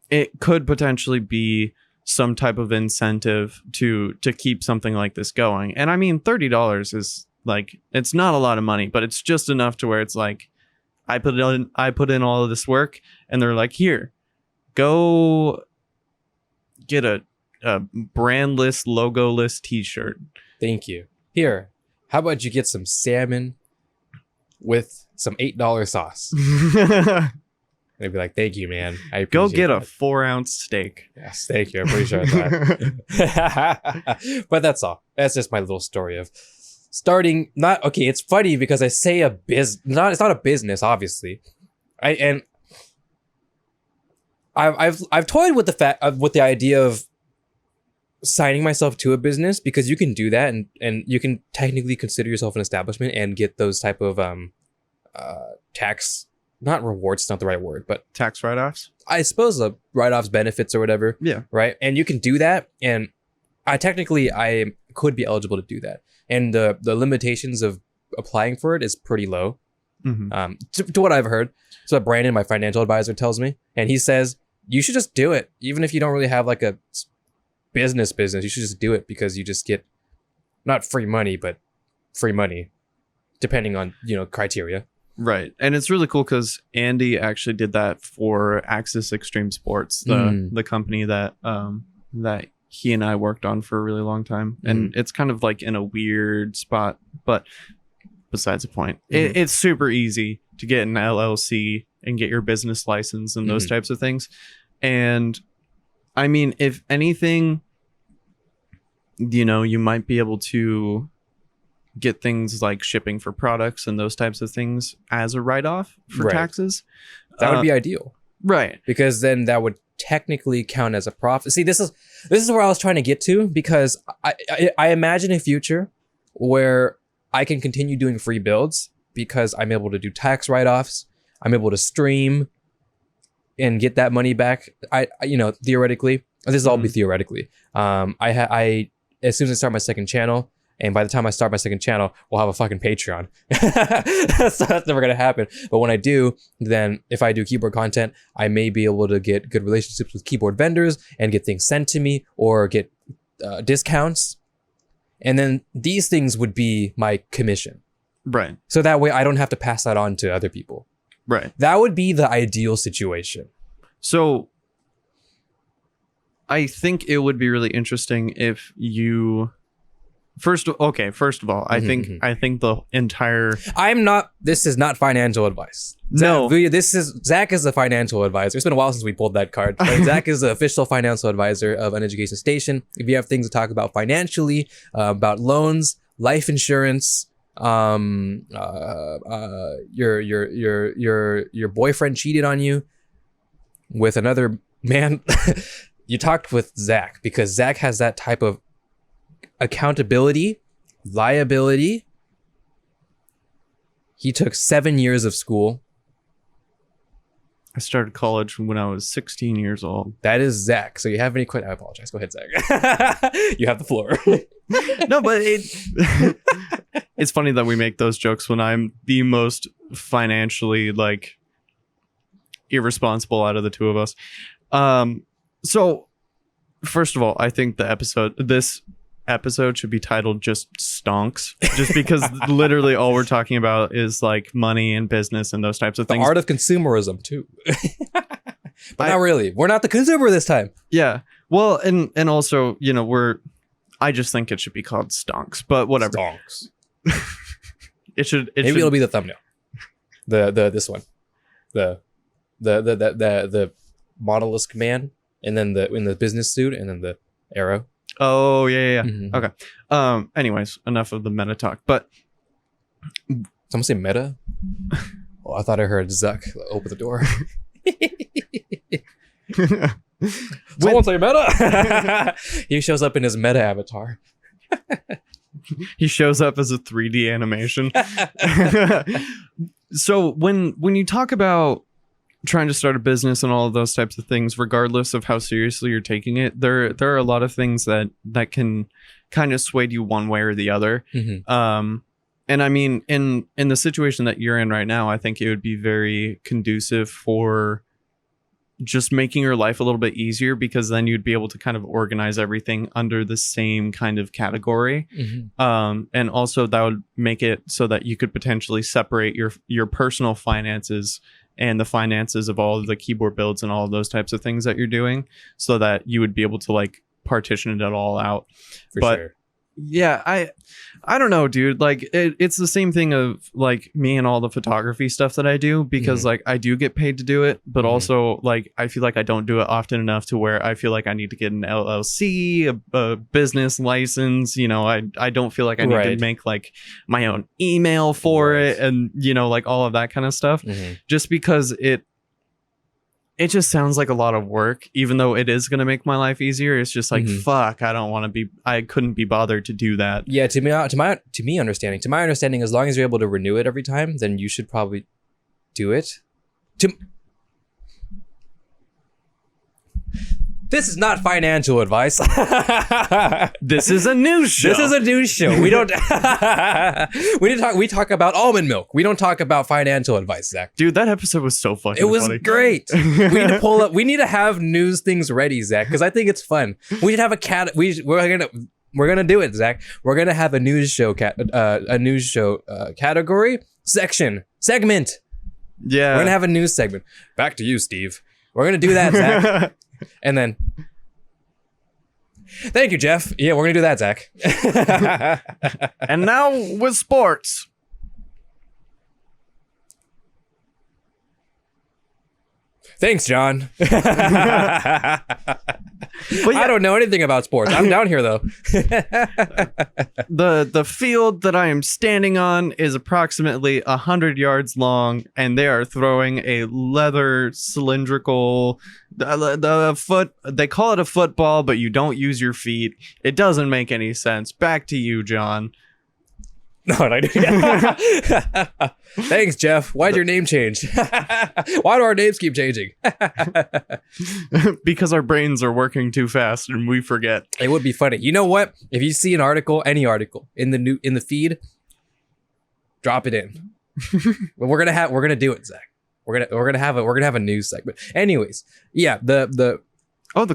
it could potentially be some type of incentive to keep something like this going. And I mean, $30 is like, it's not a lot of money, but it's just enough to where it's like, I put in all of this work and they're like, here, go get a brandless, logoless t-shirt. Thank you. Here, how about you get some salmon with some $8 sauce? They'd be like, thank you, man. I go get a 4-ounce steak. Yes, thank you. I appreciate that. But that's all. That's just my little story of starting. It's funny because I say it's not a business, obviously. I've toyed with the idea of signing myself to a business because you can do that and you can technically consider yourself an establishment and get those type of tax. Not rewards, it's not the right word, but tax write-offs. I suppose write-offs, benefits or whatever. Yeah. Right. And you can do that. And I could be eligible to do that. And the limitations of applying for it is pretty low. To what I've heard. So Brandon, my financial advisor, tells me, and he says, you should just do it. Even if you don't really have like a business, you should just do it because you just get not free money, but free money, depending on, criteria. Right. And it's really cool because Andy actually did that for Axis Extreme Sports, the company that he and I worked on for a really long time. And it's kind of like in a weird spot, but besides the point, it's super easy to get an LLC and get your business license and those types of things. And I mean, if anything, you might be able to get things like shipping for products and those types of things as a write-off for taxes. That would be ideal. Right. Because then that would technically count as a profit. See, this is where I was trying to get to, because I imagine a future where I can continue doing free builds because I'm able to do tax write-offs. I'm able to stream and get that money back. Theoretically, this is all be theoretically. I as soon as I start my second channel, and by the time I start my second channel, we'll have a fucking Patreon. So that's never going to happen. But when I do, then if I do keyboard content, I may be able to get good relationships with keyboard vendors and get things sent to me or get discounts. And then these things would be my commission. Right. So that way I don't have to pass that on to other people. Right. That would be the ideal situation. So I think it would be really interesting if you... First of all, I think the entire... This is not financial advice. No. Zach is the financial advisor. It's been a while since we pulled that card. But Zach is the official financial advisor of An Education Station. If you have things to talk about financially, about loans, life insurance, your boyfriend cheated on you with another man, you talked with Zach, because Zach has that type of accountability, liability. He took 7 years of school. I started college when I was 16 years old. That is Zach. So you have any questions? I apologize. Go ahead, Zach. You have the floor. No, but it's funny that we make those jokes when I'm the most financially irresponsible out of the two of us. So first of all, I think this episode should be titled just Stonks, just because literally all we're talking about is money and business and those types of things. The art of consumerism too. But not really. We're not the consumer this time. Yeah. Well, and also, I just think it should be called Stonks, but whatever. Stonks. Maybe it'll be the thumbnail. This one. The modelisk man, and then in the business suit, and then the arrow. Oh, yeah. Okay. Anyways, enough of the meta talk. But someone say meta? Oh, I thought I heard Zuck open the door. Someone say meta. He shows up in his meta avatar. He shows up as a 3D animation. So when you talk about trying to start a business and all of those types of things, regardless of how seriously you're taking it, there are a lot of things that can kind of sway you one way or the other. And I mean, in the situation that you're in right now, I think it would be very conducive for just making your life a little bit easier, because then you'd be able to kind of organize everything under the same kind of category. And also that would make it so that you could potentially separate your personal finances and the finances of all of the keyboard builds and all of those types of things that you're doing, so that you would be able to partition it all out. For sure. Yeah, I don't know, dude. It's the same thing of me and all the photography stuff that I do, because I do get paid to do it, but also I feel like I don't do it often enough to where I feel like I need to get an LLC, a business license. I don't feel like I need to make my own email for it, and all of that kind of stuff, just because it just sounds like a lot of work, even though it is going to make my life easier. It's just fuck, I couldn't be bothered to do that. Yeah, to my understanding, as long as you're able to renew it every time, then you should probably do it. This is not financial advice. This is a news show. We don't. We talk about almond milk. We don't talk about financial advice, Zach. Dude, that episode was so fucking. It was funny. Great. We need to pull up. We need to have news things ready, Zach, because I think it's fun. We should have a cat. We're gonna. We're gonna do it, Zach. We're gonna have a news show category segment. Yeah. We're gonna have a news segment. Back to you, Steve. We're gonna do that, Zach. And then, thank you, Jeff. Yeah, we're gonna do that, Zach. And now with sports. Thanks, John. But yeah, I don't know anything about sports. I'm down here though. the field that I am standing on is approximately 100 yards long, and they are throwing a leather cylindrical foot. They call it a football, but you don't use your feet. It doesn't make any sense. Back to you, John. No, thanks, Jeff. Why'd your name change? Why do our names keep changing? Because our brains are working too fast and we forget. It would be funny. You know what? If you see an article, any article in the feed, drop it in. We're gonna do it, Zach. We're gonna have a news segment. Anyways, yeah, the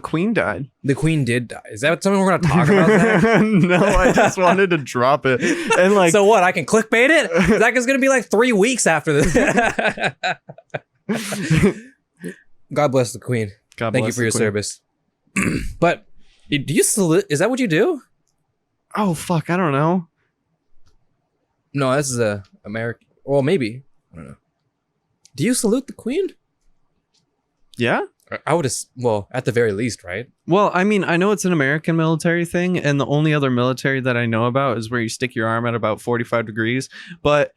Queen died. The Queen did die. Is that something we're gonna talk about, Zach? No, I just wanted to drop it. And like, so what? I can clickbait it? Zach is gonna be like 3 weeks after this. God bless the Queen. Thank you for your service. But do you salute? Is that what you do? Oh fuck, I don't know. No, this is a American. Well, maybe. I don't know. Do you salute the Queen? Yeah. I would, well, at the very least, right? Well, I mean, I know it's an American military thing, and the only other military that I know about is where you stick your arm at about 45 degrees. But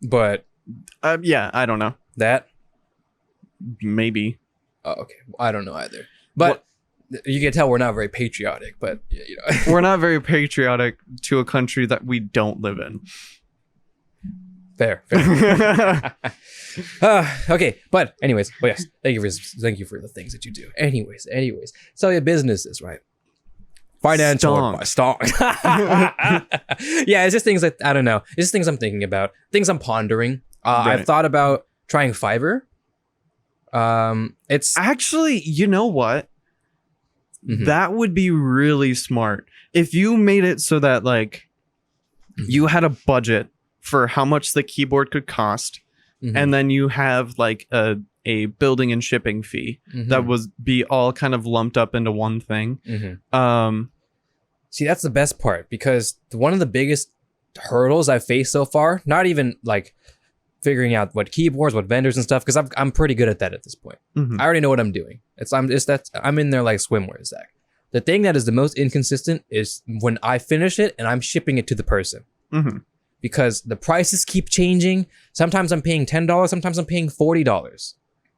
yeah, I don't know. That? Maybe. Oh, okay. I don't know either. But you can tell we're not very patriotic, but, you know. We're not very patriotic to a country that we don't live in. Fair. Okay, but anyways, yes, thank you for the things that you do. Anyways, so your businesses, right? Financial stock. Yeah, it's just things that I don't know. It's just things I'm thinking about, things I'm pondering. Right. I've thought about trying Fiverr. It's actually, you know what? Mhm. That would be really smart if you made it so that like you had a budget for how much the keyboard could cost. Mm-hmm. And then you have like a building and shipping fee that was be all kind of lumped up into one thing. See, that's the best part, because one of the biggest hurdles I've faced so far, not even like figuring out what keyboards, what vendors and stuff, because I'm pretty good at that at this point. I already know what I'm doing. I'm in there like swimwear, Zach. The thing that is the most inconsistent is when I finish it and I'm shipping it to the person. Because the prices keep changing. Sometimes I'm paying $10, sometimes I'm paying $40.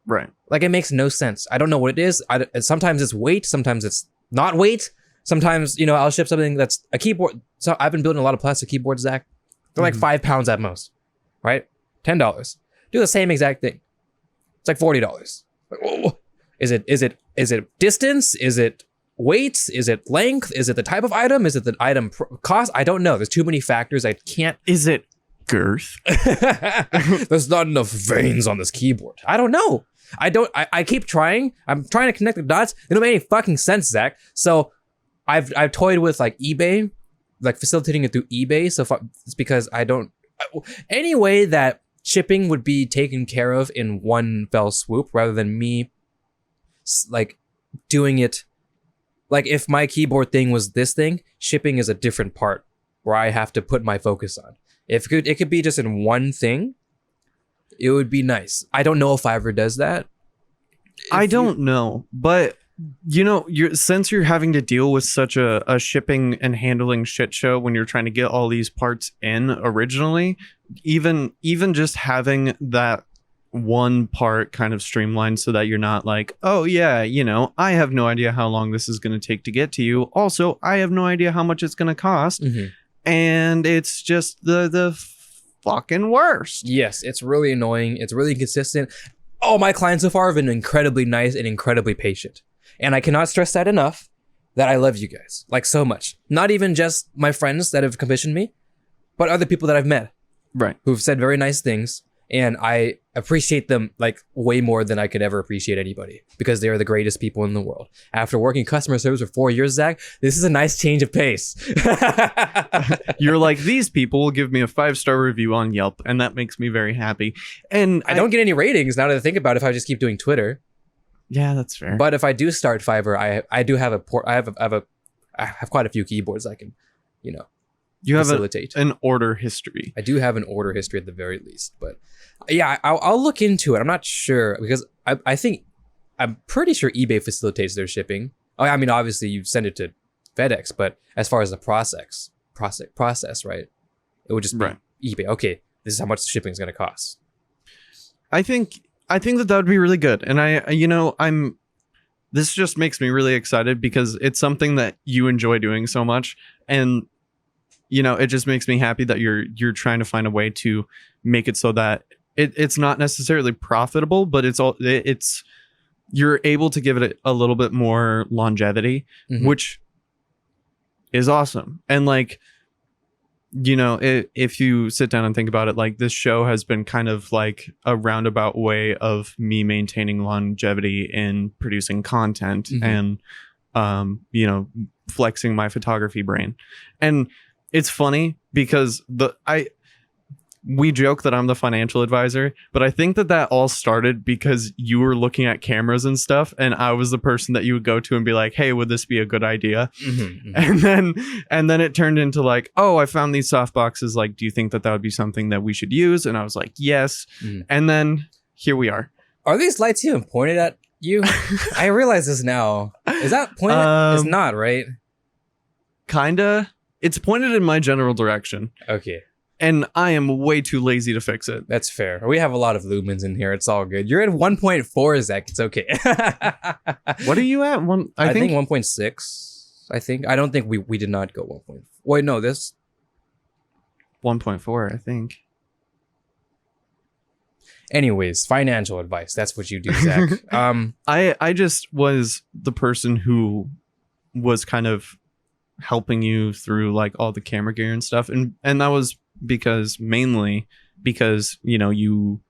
Right. Like, it makes no sense. I don't know what it is. Sometimes it's weight, sometimes it's not weight. Sometimes, you know, I'll ship something that's a keyboard. So I've been building a lot of plastic keyboards, Zach. They're like 5 pounds at most, right? $10. Do the same exact thing. It's like $40. Like, whoa. Is it distance? Is it weight? Is it length? Is it the type of item? Is it the item cost? I don't know. There's too many factors. I can't. Is it girth? There's not enough veins on this keyboard. I don't know. I keep trying. I'm trying to connect the dots. It don't make any fucking sense, Zach. So I've toyed with like eBay, like facilitating it through eBay. So it's because any way that shipping would be taken care of in one fell swoop rather than me like doing it. Like, if my keyboard thing was this thing, shipping is a different part where I have to put my focus on. If it could be just in one thing, it would be nice. I don't know if Fiverr does that. I don't know, but you know, since you're having to deal with such a shipping and handling shit show when you're trying to get all these parts in originally, even just having that one part kind of streamlined so that you're not like, oh yeah, you know, I have no idea how long this is going to take to get to you. Also, I have no idea how much it's going to cost. And it's just the fucking worst. Yes, it's really annoying. It's really inconsistent. Oh, my clients so far have been incredibly nice and incredibly patient. And I cannot stress that enough, that I love you guys like so much. Not even just my friends that have commissioned me, but other people that I've met. Right. Who've said very nice things. And I appreciate them like way more than I could ever appreciate anybody because they are the greatest people in the world. After working customer service for 4 years, Zach, this is a nice change of pace. You're like, these people will give me a 5-star review on Yelp, and that makes me very happy. And I don't get any ratings now that I think about it if I just keep doing Twitter. Yeah, that's fair. But if I do start Fiverr, I do have I have quite a few keyboards I can, you have facilitate. an order history. I do have an order history at the very least, but yeah, I'll look into it. I'm not sure because I'm pretty sure eBay facilitates their shipping. Oh, I mean, obviously you send it to FedEx, but as far as the process, right? It would just be eBay. Okay, this is how much the shipping is going to cost. I think that would be really good, and this just makes me really excited because it's something that you enjoy doing so much, and it just makes me happy that you're trying to find a way to make it so that it's not necessarily profitable, but it's you're able to give it a little bit more longevity, which is awesome. And like, if you sit down and think about it, like this show has been kind of like a roundabout way of me maintaining longevity in producing content and, flexing my photography brain. And it's funny because we joke that I'm the financial advisor, but I think that all started because you were looking at cameras and stuff, and I was the person that you would go to and be like, "Hey, would this be a good idea?" And then it turned into like, "Oh, I found these soft boxes. Like, do you think that would be something that we should use?" And I was like, "Yes." And then here we are. Are these lights even pointed at you? I realize this now. Is that pointed? It's not, right? Kinda. It's pointed in my general direction. Okay. And I am way too lazy to fix it. That's fair. We have a lot of lumens in here. It's all good. You're at 1.4, Zach. It's okay. What are you at? I think 1.6. I think. I don't think we did not go 1.4. Wait, no, this 1.4, I think. Anyways, financial advice. That's what you do, Zach. I just was the person who was kind of helping you through like all the camera gear and stuff, and that was mainly because you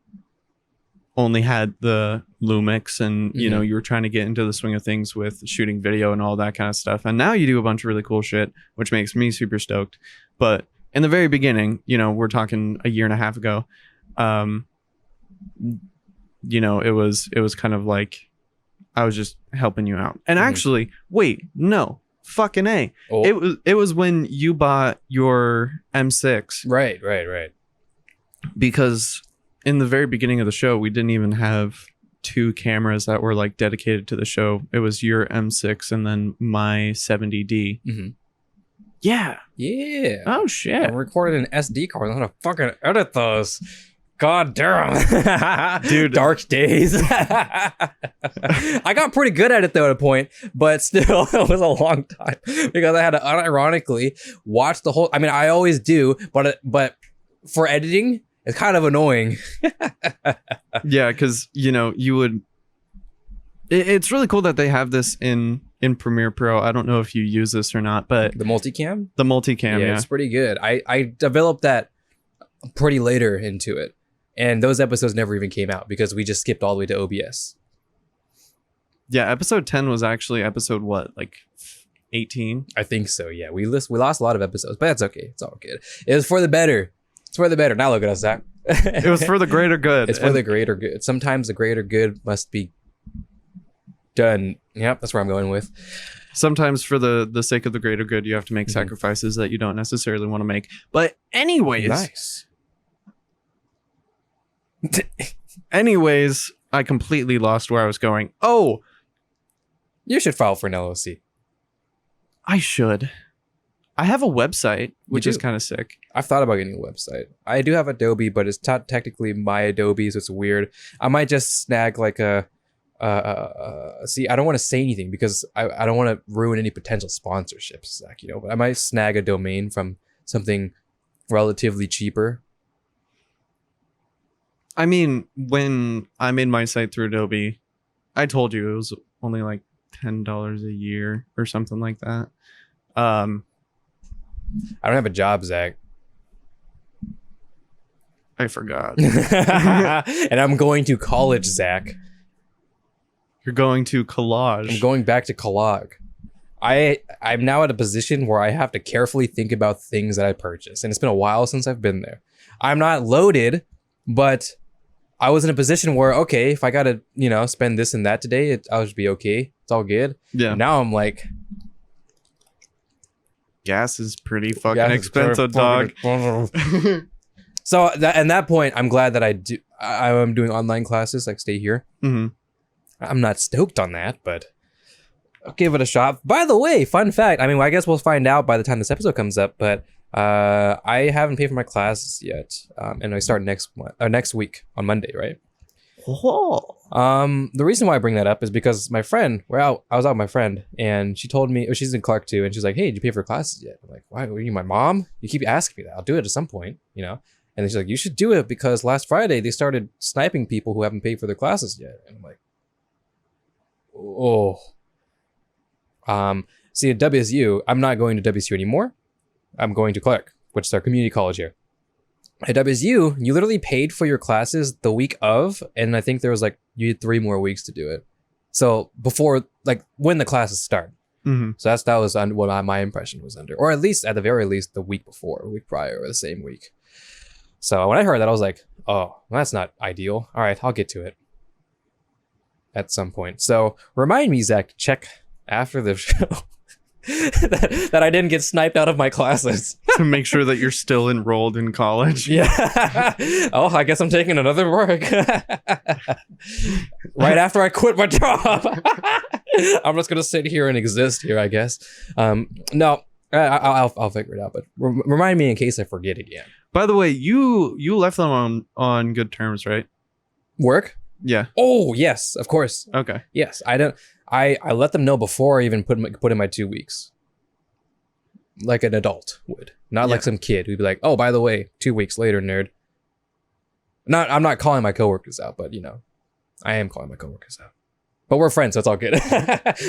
only had the LynnMX and you were trying to get into the swing of things with shooting video and all that kind of stuff, and now you do a bunch of really cool shit, which makes me super stoked. But in the very beginning, we're talking a year and a half ago, it was kind of like I was just helping you out. And actually, wait, no. Fucking A. Oh. It was when you bought your M6. Right. Because in the very beginning of the show, we didn't even have 2 cameras that were like dedicated to the show. It was your M6 and then my 70D. Yeah. Oh shit. I recorded an SD card. I'm gonna fucking edit those. God damn. Dude. Dark days. I got pretty good at it though at a point, but still it was a long time because I had to unironically watch the whole. I mean, I always do, but for editing, it's kind of annoying. Yeah, because you would. It's really cool that they have this in Premiere Pro. I don't know if you use this or not, but the multicam. Yeah, it's pretty good. I developed that pretty later into it. And those episodes never even came out because we just skipped all the way to OBS. Yeah, episode 10 was actually episode what, like 18? I think so, yeah. We lost a lot of episodes, but that's okay. It's all good. It was for the better. It's for the better. Now look at us, Zach. It was for the greater good. It's for the greater good. Sometimes the greater good must be done. Yep, that's where I'm going with. Sometimes for the sake of the greater good, you have to make sacrifices that you don't necessarily want to make. But anyways... Nice. Anyways, I completely lost where I was going. Oh, you should file for an LLC. I should. I have a website, which is kind of sick. I've thought about getting a website. I do have Adobe, but it's not technically my Adobe, so it's weird. I might just snag like a. See, I don't want to say anything because I don't want to ruin any potential sponsorships, Zach. But I might snag a domain from something relatively cheaper. I mean, when I made my site through Adobe, I told you it was only like $10 a year or something like that. I don't have a job, Zach. I forgot. And I'm going to college, Zach. You're going to collage. I'm going back to collage. I'm now at a position where I have to carefully think about things that I purchase. And it's been a while since I've been there. I'm not loaded, but I was in a position where, okay, if I got to, spend this and that today, I'll just be okay. It's all good. Yeah. And now I'm like, gas is pretty fucking expensive, dog. So at that point, I'm glad that I'm doing online classes, like stay here. Mm-hmm. I'm not stoked on that, but I'll give it a shot. By the way, fun fact. I mean, I guess we'll find out by the time this episode comes up, but I haven't paid for my classes yet. And I start next week on Monday, right? Oh. The reason why I bring that up is because my friend, I was out with my friend, and she told me, she's in Clark too, and she's like, hey, did you pay for classes yet? I'm like, why? Are you my mom? You keep asking me that. I'll do it at some point, And then she's like, you should do it because last Friday they started sniping people who haven't paid for their classes yet. And I'm like, oh. See, at WSU, I'm not going to WSU anymore. I'm going to Clark, which is our community college here. At WSU, you literally paid for your classes the week of, and I think there was you had 3 more weeks to do it. So before, when the classes start. Mm-hmm. So that was what my impression was under, or at the very least, the week before, a week prior, or the same week. So when I heard that, I was like, oh, well, that's not ideal. All right, I'll get to it at some point. So remind me, Zach, to check after the show that I didn't get sniped out of my classes. To make sure that you're still enrolled in college. Yeah. Oh, I guess I'm taking another work. Right after I quit my job. I'm just going to sit here and exist here, I guess. No, I'll figure it out, but remind me in case I forget again. By the way, you left them on good terms, right? Work? Yeah. Oh, yes, of course. Okay. Yes, I let them know before I even put in my 2 weeks. Like an adult would. Not like some kid who'd be like, oh, by the way, 2 weeks later, nerd. I'm not calling my coworkers out, but I am calling my coworkers out. But we're friends, so it's all good.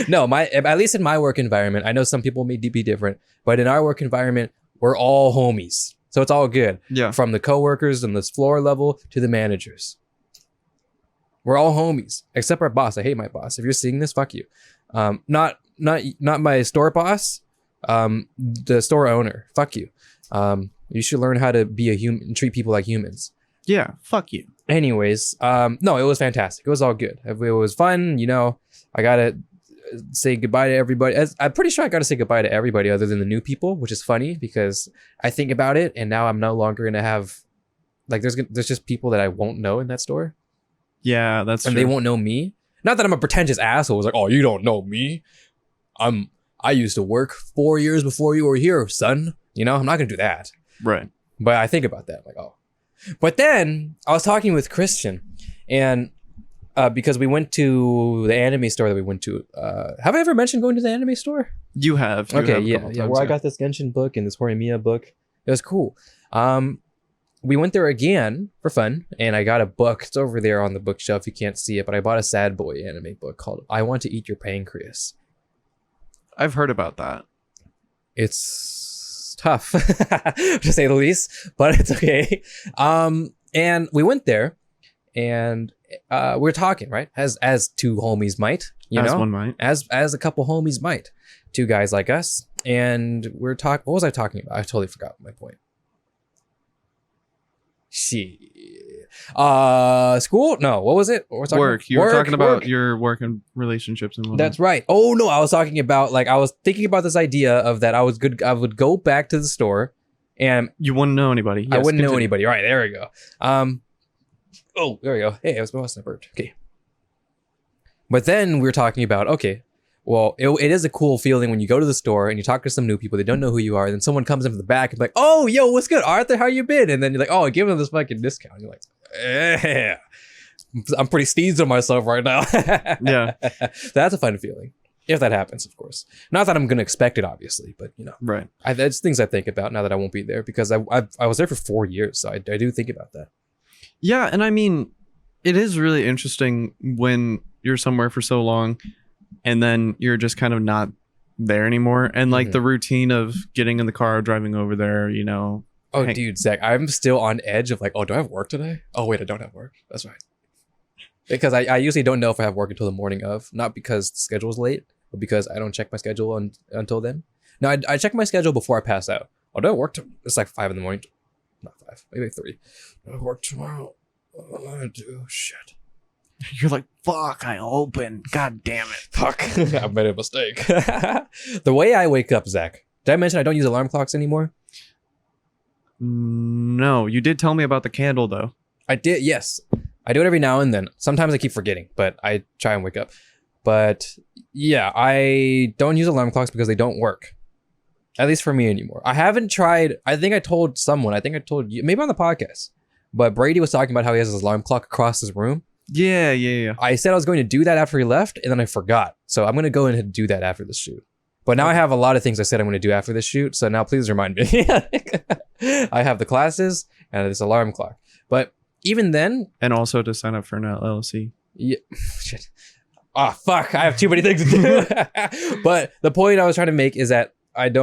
No, at least in my work environment, I know some people may be different, but in our work environment, we're all homies. So it's all good. Yeah. From the coworkers on this floor level to the managers. We're all homies, except our boss. I hate my boss. If you're seeing this, fuck you. Not my store boss. The store owner. Fuck you. You should learn how to be a human and treat people like humans. Yeah, fuck you. Anyways, no, it was fantastic. It was all good. It was fun. I gotta say goodbye to everybody. I'm pretty sure I gotta say goodbye to everybody other than the new people, which is funny because I think about it and now I'm no longer gonna have there's just people that I won't know in that store. Yeah, that's true. And they won't know me. Not that I'm a pretentious asshole. It's like, oh, you don't know me. I used to work 4 years before you were here, son. I'm not gonna do that. Right. But I think about that, oh. But then I was talking with Christian, and because we went to the anime store that we went to. Have I ever mentioned going to the anime store? You have. Okay, yeah. Where I got this Genshin book and this Horimiya book. It was cool. We went there again for fun, and I got a book. It's over there on the bookshelf. You can't see it, but I bought a sad boy anime book called I Want to Eat Your Pancreas. I've heard about that. It's tough, to say the least, but it's okay. And we went there, and we're talking, right? As two homies might, as one might. As a couple homies might. Two guys like us. And we're talking. What was I talking about? I totally forgot my point. School? No, what was it? What was work. You were talking about your work and relationships and whatnot. That's right. Oh no, I was talking about I was thinking about this idea of that I would go back to the store and you wouldn't know anybody. Yes, I wouldn't know anybody. All right, there we go. Oh, there we go. Hey, I was must have burped. Okay. But then we were talking about, okay, well, it is a cool feeling when you go to the store and you talk to some new people. They don't know who you are. And then someone comes in from the back and be like, oh, yo, what's good, Arthur? How you been? And then you're like, oh, give them this fucking discount. You're like, yeah, I'm pretty sneezed on myself right now. Yeah. That's a fun feeling. If that happens, of course. Not that I'm going to expect it, obviously, but right. It's things I think about now that I won't be there because I was there for 4 years. So I do think about that. Yeah. And I mean, it is really interesting when you're somewhere for so long and then you're just kind of not there anymore. And the routine of getting in the car, driving over there, Oh, dude, Zach, I'm still on edge of like, oh, do I have work today? Oh, wait, I don't have work. That's right. Because I usually don't know if I have work until the morning of, not because the schedule's late, but because I don't check my schedule until then. No, I check my schedule before I pass out. Oh, do I work? It's like 5 in the morning. Not 5, maybe 3. Do I work tomorrow? Oh, I do. Shit. You're like, fuck, I opened. God damn it. Fuck. I made a mistake. The way I wake up, Zach, did I mention I don't use alarm clocks anymore? No, you did tell me about the candle, though. I did, yes. I do it every now and then. Sometimes I keep forgetting, but I try and wake up. But yeah, I don't use alarm clocks because they don't work. At least for me anymore. I haven't tried. I think I told someone. I think I told you. Maybe on the podcast. But Brady was talking about how he has his alarm clock across his room. Yeah. I said I was going to do that after he left, and then I forgot. So I'm going to go ahead and do that after the shoot. But now I have a lot of things I said I'm going to do after the shoot. So now please remind me. I have the classes and this alarm clock. But even then. And also to sign up for an LLC. Yeah. Shit. Oh, fuck. I have too many things to do. But the point I was trying to make is that it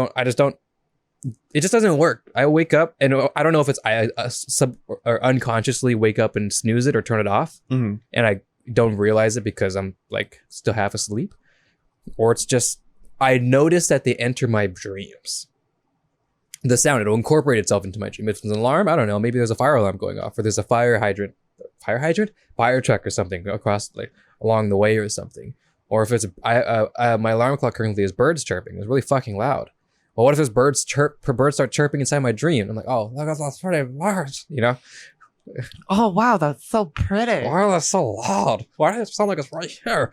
just doesn't work. I wake up and I don't know if it's I or unconsciously wake up and snooze it or turn it off. Mm-hmm. And I don't realize it because I'm like still half asleep. Or it's just, I notice that they enter my dreams. The sound, it'll incorporate itself into my dream. If it's an alarm, I don't know, maybe there's a fire alarm going off or there's a fire truck or something across like along the way or something. Or if it's my alarm clock currently is birds chirping. It's really fucking loud. Well, what if there's birds start chirping inside my dream? I'm like, oh, look at those pretty birds, you know? Oh, wow, that's so pretty. Why are they so loud? Why does it sound like it's right here?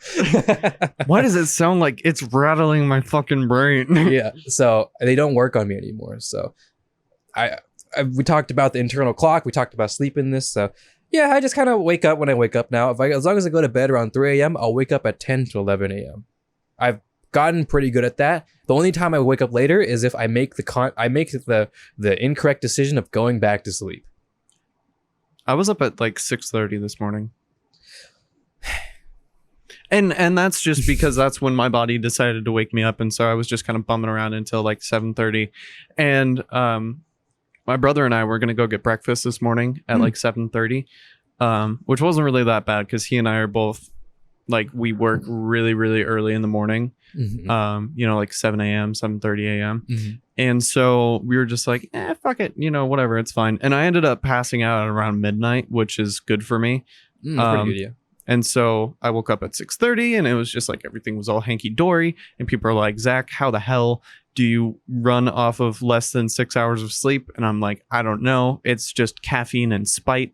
Why does it sound like it's rattling my fucking brain? Yeah, so they don't work on me anymore. So we talked about the internal clock. We talked about sleep in this. So yeah, I just kind of wake up when I wake up now. As long as I go to bed around 3 a.m., I'll wake up at 10 to 11 a.m. I've gotten pretty good at that. The only time I wake up later is if I make the incorrect decision of going back to sleep. I was up at like 6:30 this morning. And that's just because that's when my body decided to wake me up, and so I was just kind of bumming around until like 7:30. And my brother and I were gonna go get breakfast this morning at like 7:30, which wasn't really that bad because he and I are both like we work really, really early in the morning. Mm-hmm. Like 7 a.m., 7:30 a.m. Mm-hmm. And so we were just like, fuck it, whatever, it's fine. And I ended up passing out at around midnight, which is good for me. Pretty good, yeah. And so I woke up at 6:30 and it was just like everything was all hanky-dory. And people are like, Zach, how the hell do you run off of less than 6 hours of sleep? And I'm like, I don't know. It's just caffeine and spite.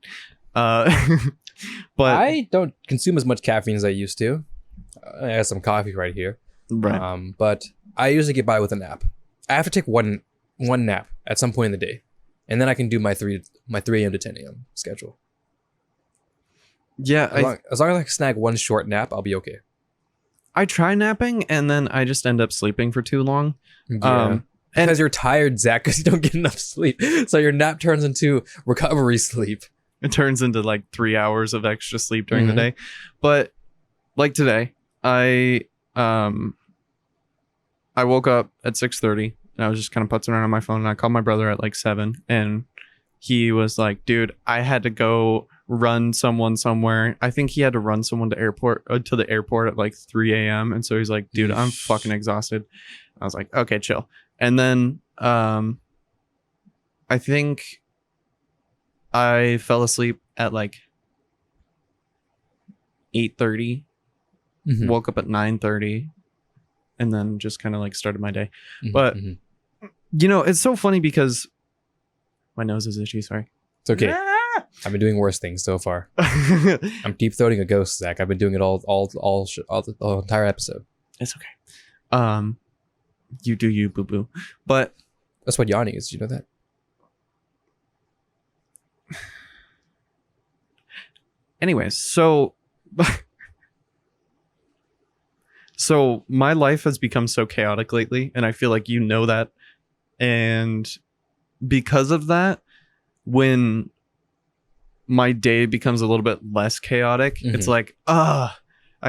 But I don't consume as much caffeine as I used to. I have some coffee right here. Right. But I usually get by with a nap. I have to take one nap at some point in the day. And then I can do my 3 a.m. to 10 a.m. schedule. Yeah. As long as I can snag one short nap, I'll be okay. I try napping and then I just end up sleeping for too long. Yeah. Because you're tired, Zach, because you don't get enough sleep. So your nap turns into recovery sleep. It turns into like 3 hours of extra sleep during the day. But like today, I woke up at 6:30 and I was just kind of putzing around on my phone and I called my brother at like 7 and he was like, dude, I had to go run someone somewhere. I think he had to run someone to the airport at like 3 a.m. And so he's like, dude, I'm fucking exhausted. I was like, okay, chill. And then I think I fell asleep at like 8:30, woke up at 9:30, and then just kind of like started my day. But it's so funny because my nose is itchy. Sorry. It's okay. I've been doing worse things so far. I'm deep throating a ghost, Zach. I've been doing it all the entire episode. It's okay. You do you, boo boo. But that's what yawning is. Do you know that? Anyways, so my life has become so chaotic lately, and I feel like you know that. And because of that, when my day becomes a little bit less chaotic, it's like, I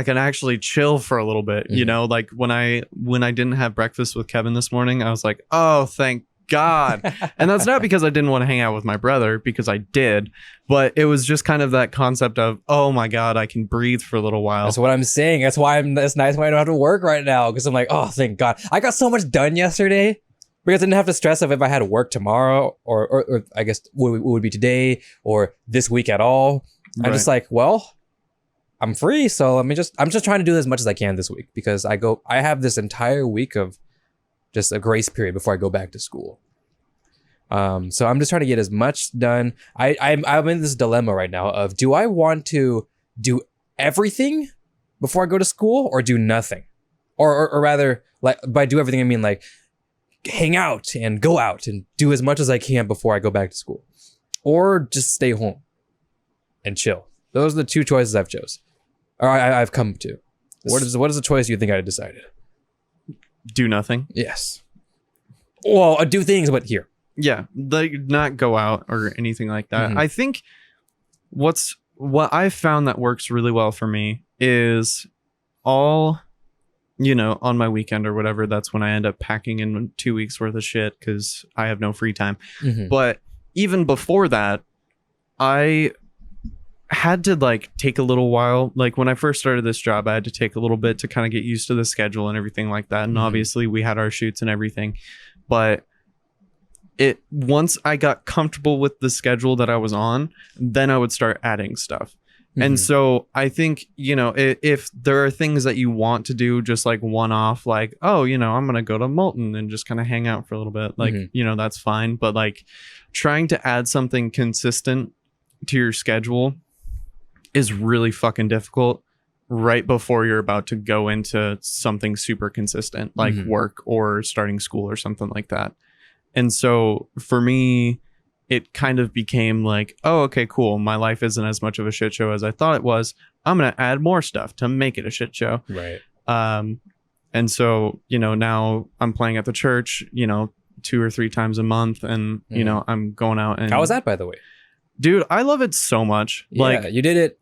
can actually chill for a little bit. Like when I didn't have breakfast with Kevin this morning, I was like, oh, thank God. And that's not because I didn't want to hang out with my brother, because I did, but it was just kind of that concept of, oh my God, I can breathe for a little while. That's what I'm saying. That's why it's nice when I don't have to work right now, because I'm like, oh, thank God. I got so much done yesterday because I didn't have to stress of if I had to work tomorrow or I guess it would be today or this week at all. I'm just like, well, I'm free, so I'm just trying to do as much as I can this week, because I have this entire week of just a grace period before I go back to school. So I'm just trying to get as much done. I'm in this dilemma right now of, do I want to do everything before I go to school or do nothing? Or rather, like, by do everything I mean like hang out and go out and do as much as I can before I go back to school, or just stay home and chill. Those are the two choices I've I've come to. What is the choice you think I decided? Do nothing. Yes. Well, I do things, but here. Yeah, like not go out or anything like that. Mhm. I think what I've found that works really well for me is all, on my weekend or whatever, that's when I end up packing in 2 weeks worth of shit because I have no free time. Mhm. But even before that, I had to like take a little while. Like when I first started this job, I had to take a little bit to kind of get used to the schedule and everything like that. And obviously we had our shoots and everything, but once I got comfortable with the schedule that I was on, then I would start adding stuff. And so I think, if there are things that you want to do just like one off, like, oh, I'm going to go to Molten and just kind of hang out for a little bit. Like, that's fine. But like trying to add something consistent to your schedule is really fucking difficult right before you're about to go into something super consistent, like work or starting school or something like that. And so for me, it kind of became like, oh, okay, cool. My life isn't as much of a shit show as I thought it was. I'm going to add more stuff to make it a shit show. Right. And so, now I'm playing at the church, 2 or 3 times a month. And, I'm going out and... How was that, by the way? Dude, I love it so much. Yeah, like, you did it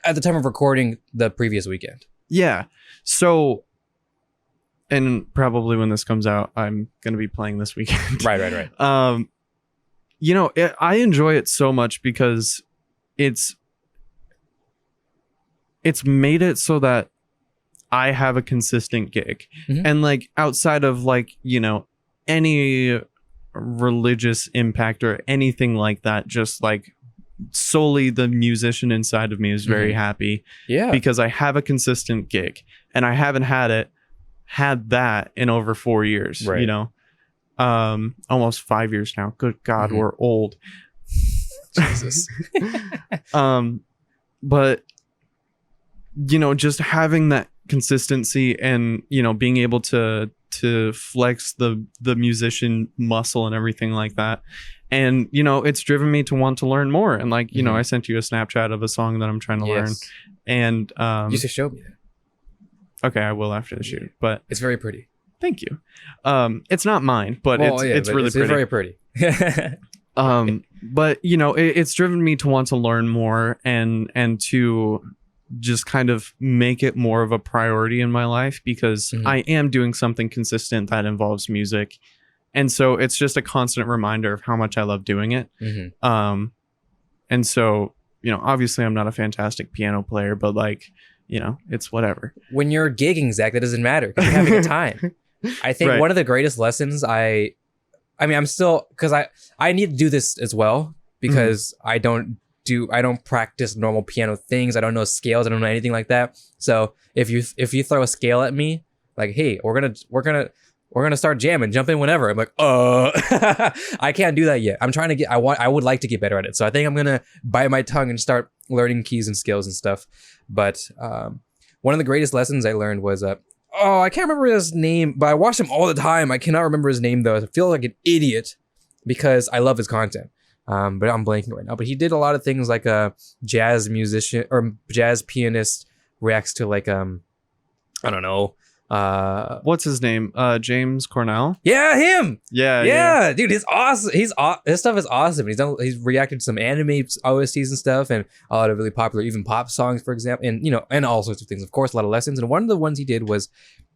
at the time of recording the previous weekend. Yeah. So, and probably when this comes out, I'm going to be playing this weekend. Right. I enjoy it so much because it's made it so that I have a consistent gig. And like outside of like, any religious impact or anything like that, just like solely the musician inside of me is very happy. Yeah. Because I have a consistent gig and I haven't had that in over 4 years, right. Almost 5 years now. Good God, we're old. Jesus. But just having that consistency and, being able to flex the musician muscle and everything like that. And, it's driven me to want to learn more. And like, I sent you a Snapchat of a song that I'm trying to learn. And you should show me that. Okay, I will after the shoot. But it's very pretty. Thank you. It's not mine, but it's really pretty. It's very pretty. But it's driven me to want to learn more and to just kind of make it more of a priority in my life, because I am doing something consistent that involves music. And so it's just a constant reminder of how much I love doing it. And so, obviously I'm not a fantastic piano player, but like, it's whatever. When you're gigging, Zach, that doesn't matter because you're having a time. I think one of the greatest lessons I'm still, because I need to do this as well, because I don't practice normal piano things. I don't know scales. I don't know anything like that. So if you throw a scale at me, like, hey, we're gonna start jamming, jump in whenever. I'm like, I can't do that yet. I'm trying to I would like to get better at it. So I think I'm gonna bite my tongue and start learning keys and scales and stuff. But one of the greatest lessons I learned was I can't remember his name, but I watched him all the time. I cannot remember his name though. I feel like an idiot because I love his content. But I'm blanking right now. But he did a lot of things like a jazz musician or jazz pianist reacts to like I don't know. What's his name? James Cornell. Yeah, him. Yeah. Dude, he's awesome. His stuff is awesome. He's reacted to some anime OSTs and stuff, and a lot of really popular, even pop songs, for example, and and all sorts of things. Of course, a lot of lessons. And one of the ones he did was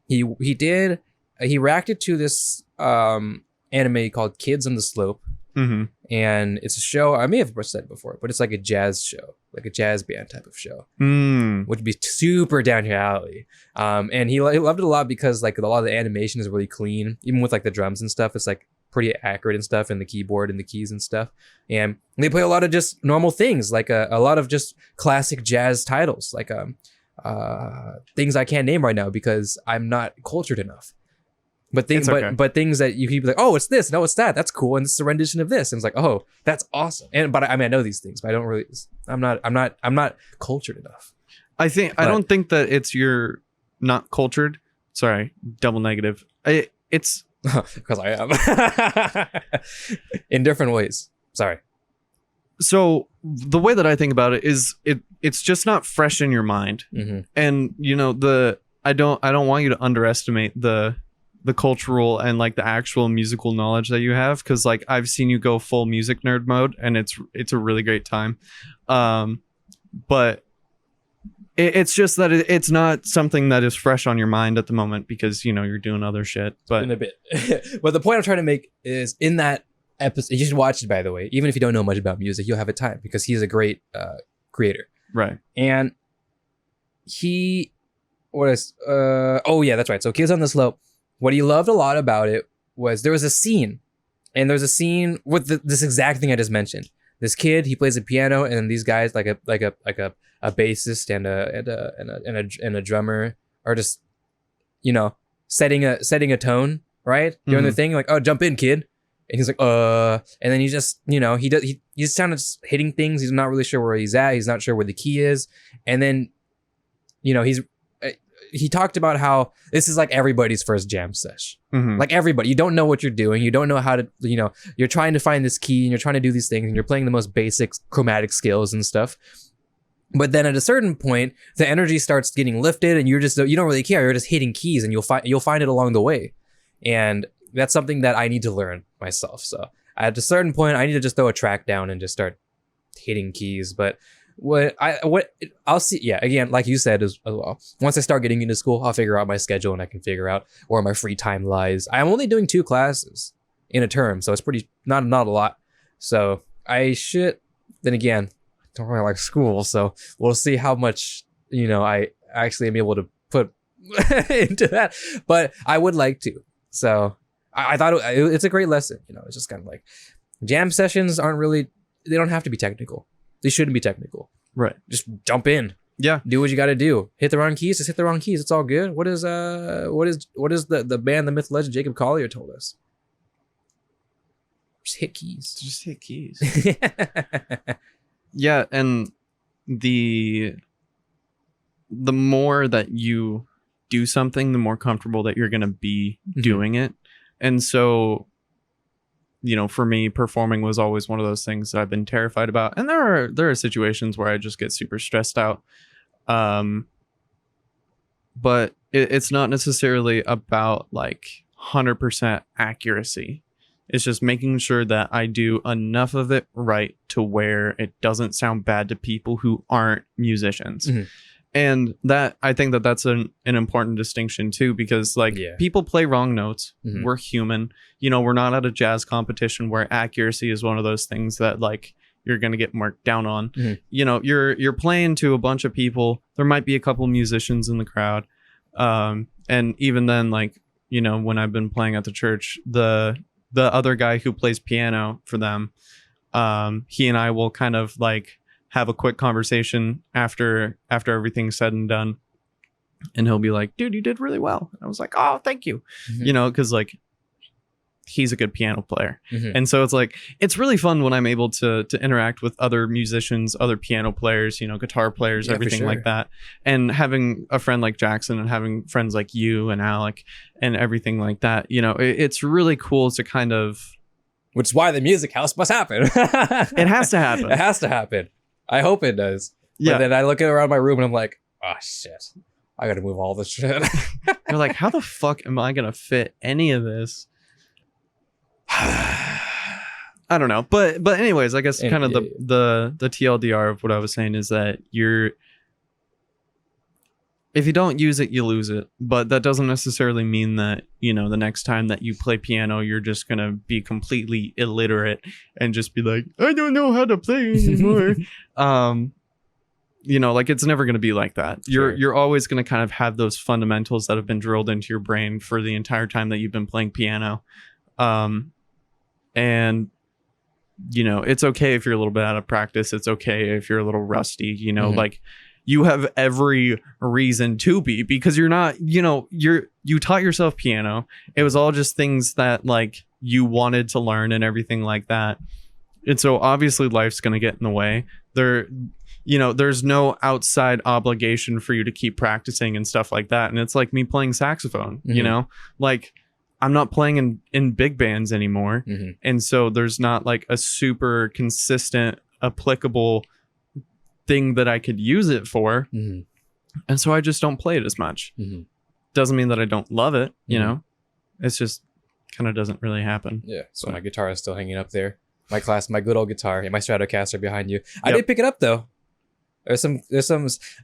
he reacted to this anime called Kids on the Slope. Mm-hmm. And it's a show, I may have said it before, but it's like a jazz show, like a jazz band type of show, which would be super down your alley. And he loved it a lot because like a lot of the animation is really clean, even with like the drums and stuff. It's like pretty accurate and stuff, and the keyboard and the keys and stuff. And they play a lot of just normal things, like a lot of just classic jazz titles, like things I can't name right now because I'm not cultured enough. But things, okay. but things that you can be like, oh, it's this, no, it's that. That's cool, and this is a rendition of this. And it's like, oh, that's awesome. But I mean, I know these things, but I don't really. I'm not cultured enough. I don't think that it's you're not cultured. Sorry, double negative. It's because I am in different ways. Sorry. So the way that I think about it is it's just not fresh in your mind, and you know I don't want you to underestimate the cultural and like the actual musical knowledge that you have, because like I've seen you go full music nerd mode and it's a really great time, but it's just that it's not something that is fresh on your mind at the moment because you know you're doing other shit. But in a bit. But the point I'm trying to make is in that episode, you should watch it, by the way, even if you don't know much about music, you'll have a time because he's a great creator, right? And oh yeah, that's right. So Kids on the Slope, what he loved a lot about it was there was a scene, and there's a scene with this exact thing I just mentioned. This kid, he plays a piano, and then these guys, like a bassist and a drummer, are just, you know, setting a tone, right? Doing their thing, like, oh, jump in, kid. And he's like, and then he just, you know, he's just kind of just hitting things. He's not really sure where he's at. He's not sure where the key is, and then, you know, he talked about how this is like everybody's first jam sesh. Like everybody, you don't know what you're doing. You don't know how to, you know, you're trying to find this key and you're trying to do these things and you're playing the most basic chromatic scales and stuff. But then at a certain point, the energy starts getting lifted and you don't really care. You're just hitting keys and you'll find it along the way. And that's something that I need to learn myself. So at a certain point, I need to just throw a track down and just start hitting keys. But I'll see, yeah, again, like you said as well, once I start getting into school, I'll figure out my schedule and I can figure out where my free time lies. I'm only doing 2 classes in a term, so it's pretty not a lot. So then again, I don't really like school, so we'll see how much, you know, I actually am able to put into that, but I would like to. So I thought it's a great lesson, you know. It's just kind of like jam sessions they don't have to be technical. They shouldn't be technical. Right. Just jump in. Yeah. Do what you got to do. Hit the wrong keys. Just hit the wrong keys. It's all good. What is the band, the myth, legend, Jacob Collier told us? Just hit keys. Just hit keys. Yeah, and the more that you do something, the more comfortable that you're going to be doing it. And so, you know, for me, performing was always one of those things that I've been terrified about. And there are situations where I just get super stressed out. But it's not necessarily about like 100% accuracy. It's just making sure that I do enough of it right to where it doesn't sound bad to people who aren't musicians. And that, I think that's an important distinction too, because like people play wrong notes. We're human. You know, we're not at a jazz competition where accuracy is one of those things that like you're going to get marked down on. You know, you're playing to a bunch of people. There might be a couple musicians in the crowd. And even then, like, you know, when I've been playing at the church, the other guy who plays piano for them, he and I will kind of like have a quick conversation after everything's said and done, and he'll be like, dude, you did really well. And I was like, oh, thank you. You know, because like he's a good piano player. And so it's like it's really fun when I'm able to interact with other musicians, other piano players, you know, guitar players, everything like that. And having a friend like Jackson and having friends like you and Alec and everything like that, you know, it's really cool to kind of, which is why the music house must happen. It has to happen. It has to happen. I hope it does. Yeah. But then I look around my room and I'm like, oh shit, I gotta move all this shit. You're like, how the fuck am I gonna fit any of this? I don't know. But anyways, I guess kind of the TLDR of what I was saying is that if you don't use it, you lose it. But that doesn't necessarily mean that, you know, the next time that you play piano, you're just going to be completely illiterate and just be like, I don't know how to play anymore. You know, like, it's never going to be like that. Sure. You're always going to kind of have those fundamentals that have been drilled into your brain for the entire time that you've been playing piano. And, you know, it's okay if you're a little bit out of practice. It's okay if you're a little rusty, you know, like, you have every reason to be, because you're not, you know, you taught yourself piano. It was all just things that, like, you wanted to learn and everything like that. And so obviously life's going to get in the way. You know, there's no outside obligation for you to keep practicing and stuff like that. And it's like me playing saxophone, you know, like, I'm not playing in big bands anymore. And so there's not like a super consistent, applicable thing that I could use it for. And so I just don't play it as much. Doesn't mean that I don't love it, you know, it's just kind of doesn't really happen. Yeah. So my guitar is still hanging up there. My good old guitar and my Stratocaster behind you. I did pick it up though. There's some,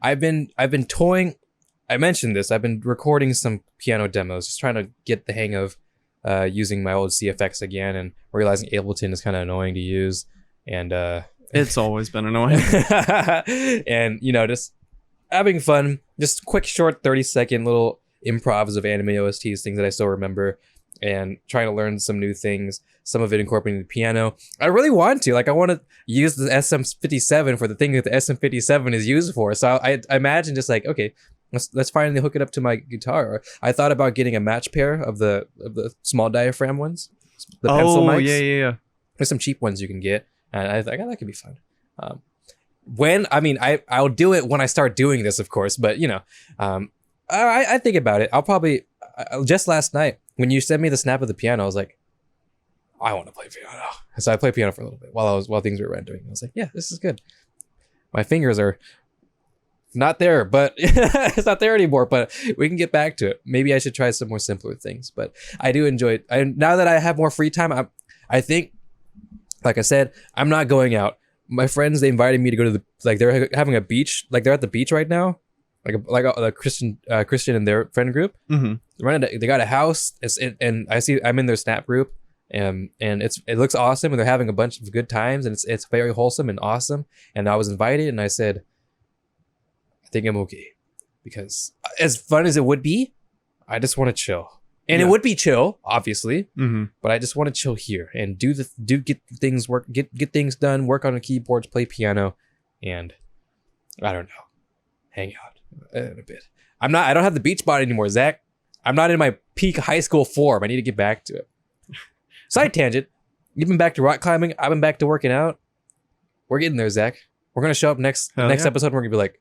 I've been toying. I mentioned this. I've been recording some piano demos, just trying to get the hang of using my old CFX again, and realizing Ableton is kind of annoying to use. And it's always been annoying. And, you know, just having fun. Just quick, short, 30-second little improvs of anime OSTs, things that I still remember, and trying to learn some new things. Some of it incorporating the piano. I really want to. Like, I want to use the SM57 for the thing that the SM57 is used for. So I imagine just like, okay, let's finally hook it up to my guitar. I thought about getting a match pair of the small diaphragm ones. The pencil mics. Yeah. There's some cheap ones you can get. And I thought, that could be fun. I'll do it when I start doing this, of course. But, you know, I think about it. I'll probably, just last night, when you sent me the snap of the piano, I was like, I want to play piano. So I played piano for a little bit while things were rendering. I was like, yeah, this is good. My fingers are not there, but it's not there anymore, but we can get back to it. Maybe I should try some more simpler things, but I do enjoy it. Now that I have more free time, I think, like I said, I'm not going out. My friends, they invited me to go to they're having a beach, like they're at the beach right now, like a Christian and their friend group. They got a house, and I'm in their Snap group, and it looks awesome, and they're having a bunch of good times, and it's very wholesome and awesome. And I was invited, and I said, I think I'm okay, because as fun as it would be, I just want to chill. And it would be chill, obviously, but I just want to chill here and get things done, work on the keyboards, play piano, and I don't know, hang out in a bit. I don't have the beach body anymore, Zach. I'm not in my peak high school form. I need to get back to it. Side tangent. You've been back to rock climbing. I've been back to working out. We're getting there, Zach. We're gonna show up next episode. And we're gonna be like,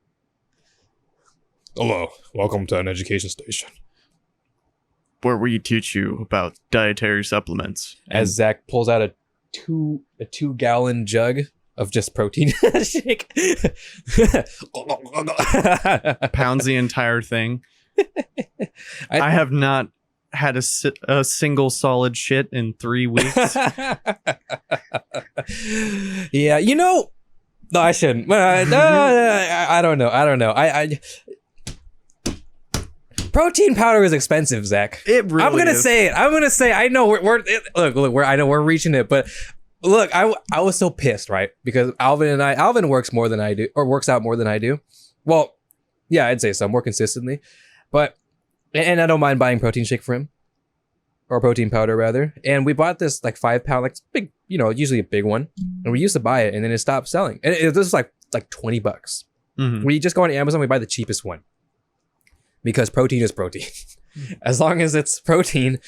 hello, welcome to an education station, where we teach you about dietary supplements. As Zach pulls out a 2-gallon jug of just protein shake. Pounds the entire thing. I have not had a single solid shit in 3 weeks. Yeah, you know, no, I shouldn't. I don't know. Protein powder is expensive, Zach. It really I'm gonna is. say it. I know we're reaching it, but look, I was so pissed, right? Because Alvin works more than I do, or works out more than I do. Well, yeah, I'd say so, more consistently. But and I don't mind buying protein shake for him, or protein powder rather. And we bought this like 5-pound, like big, you know, usually a big one. And we used to buy it, and then it stopped selling. And this is like $20. We just go on Amazon, we buy the cheapest one. Because protein is protein. As long as it's protein,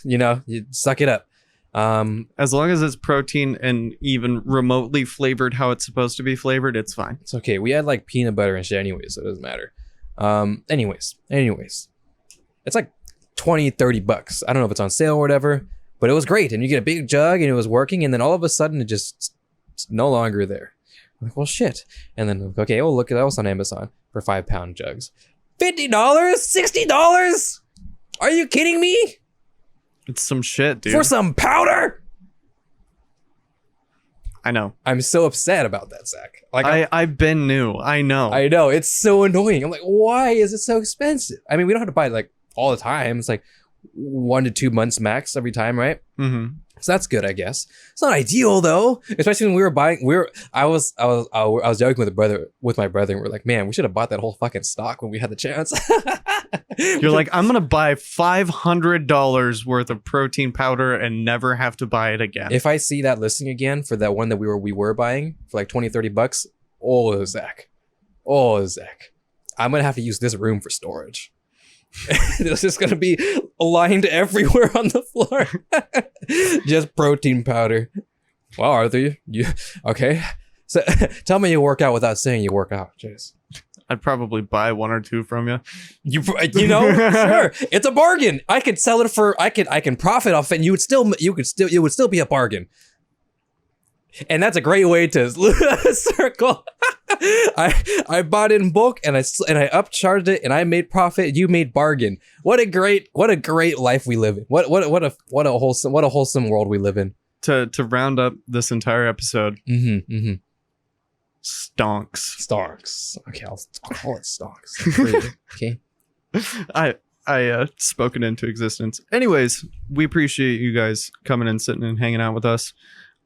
you know, you suck it up. As long as it's protein and even remotely flavored how it's supposed to be flavored, it's fine. It's okay. We had like peanut butter and shit anyways, so it doesn't matter. Anyways. It's like $20-$30. I don't know if it's on sale or whatever, but it was great. And you get a big jug and it was working, and then all of a sudden it's no longer there. I'm like, well, shit. And then, okay, we'll look at else on Amazon for 5-pound jugs. $50? $60? Are you kidding me? It's some shit, dude. For some powder? I know. I'm so upset about that, Zach. Like I've been new. I know. I know. It's so annoying. I'm like, why is it so expensive? I mean, we don't have to buy it like all the time. It's like 1 to 2 months max every time, right? Mm-hmm. So that's good, I guess. It's not ideal though, especially when we were buying. I was joking with my brother, and we're like, man, we should have bought that whole fucking stock when we had the chance. You're like, I'm gonna buy $500 worth of protein powder and never have to buy it again. If I see that listing again for that one that we were buying for like $20-$30, oh Zach, I'm gonna have to use this room for storage. This is gonna be lined everywhere on the floor. Just protein powder. Wow, Arthur, you okay? So tell me you work out without saying you work out. Jeez. I'd probably buy 1 or 2 from you. You know, sure, it's a bargain. I could sell it for. I can profit off it, and it would still be a bargain. And that's a great way to circle. I bought it in bulk and I upcharged it and I made profit. You made bargain. What a great life we live in. What a wholesome world we live in. To round up this entire episode. Stonks. Okay, I'll call it stonks. Okay. I spoken into existence. Anyways, we appreciate you guys coming and sitting and hanging out with us.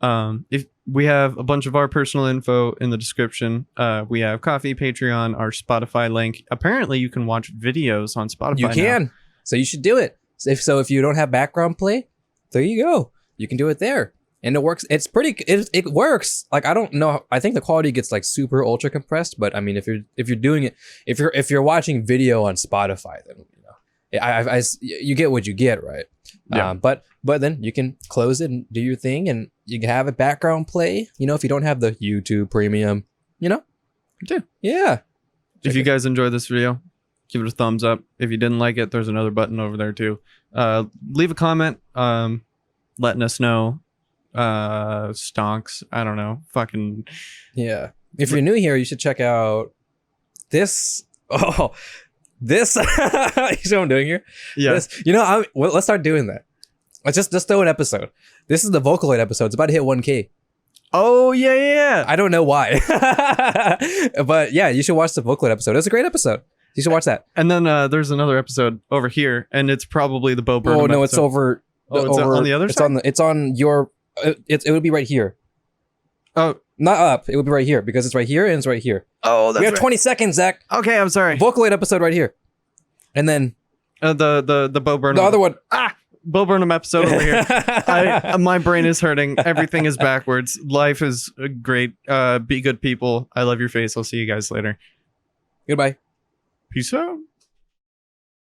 If we have a bunch of our personal info in the description, we have Coffee, Patreon, our Spotify link. Apparently you can watch videos on Spotify. You can. So you should do it. If you don't have background play, there you go. You can do it there. And it works. It's it works. Like, I don't know. I think the quality gets like super ultra compressed, but I mean, if you're doing it, if you're watching video on Spotify, then you get what you get, right? Yeah. But then you can close it and do your thing, and you can have a background play. You know, if you don't have the YouTube Premium, you know, yeah. If you guys enjoyed this video, give it a thumbs up. If you didn't like it, there's another button over there too. Leave a comment, letting us know. Stonks. I don't know. Fucking yeah. If you're new here, you should check out this. Oh. This, you see what I'm doing here? Yeah. Let's start doing that. Let's just throw an episode. This is the Vocaloid episode. It's about to hit 1K. Oh, yeah. I don't know why. But yeah, you should watch the Vocaloid episode. It's a great episode. You should watch that. And then there's another episode over here, and it's probably the Bo Burnham Oh, no, episode. it's over. It's on the other side? It's on your... It would be right here. Oh. Not up. It would be right here, because it's right here and it's right here. Oh, that's We have 20 seconds, Zach. Okay, I'm sorry. Vocaloid episode right here. And then... the Bo Burnham... The other one. Bo Burnham episode over here. My brain is hurting. Everything is backwards. Life is great. Be good people. I love your face. I'll see you guys later. Goodbye. Peace out.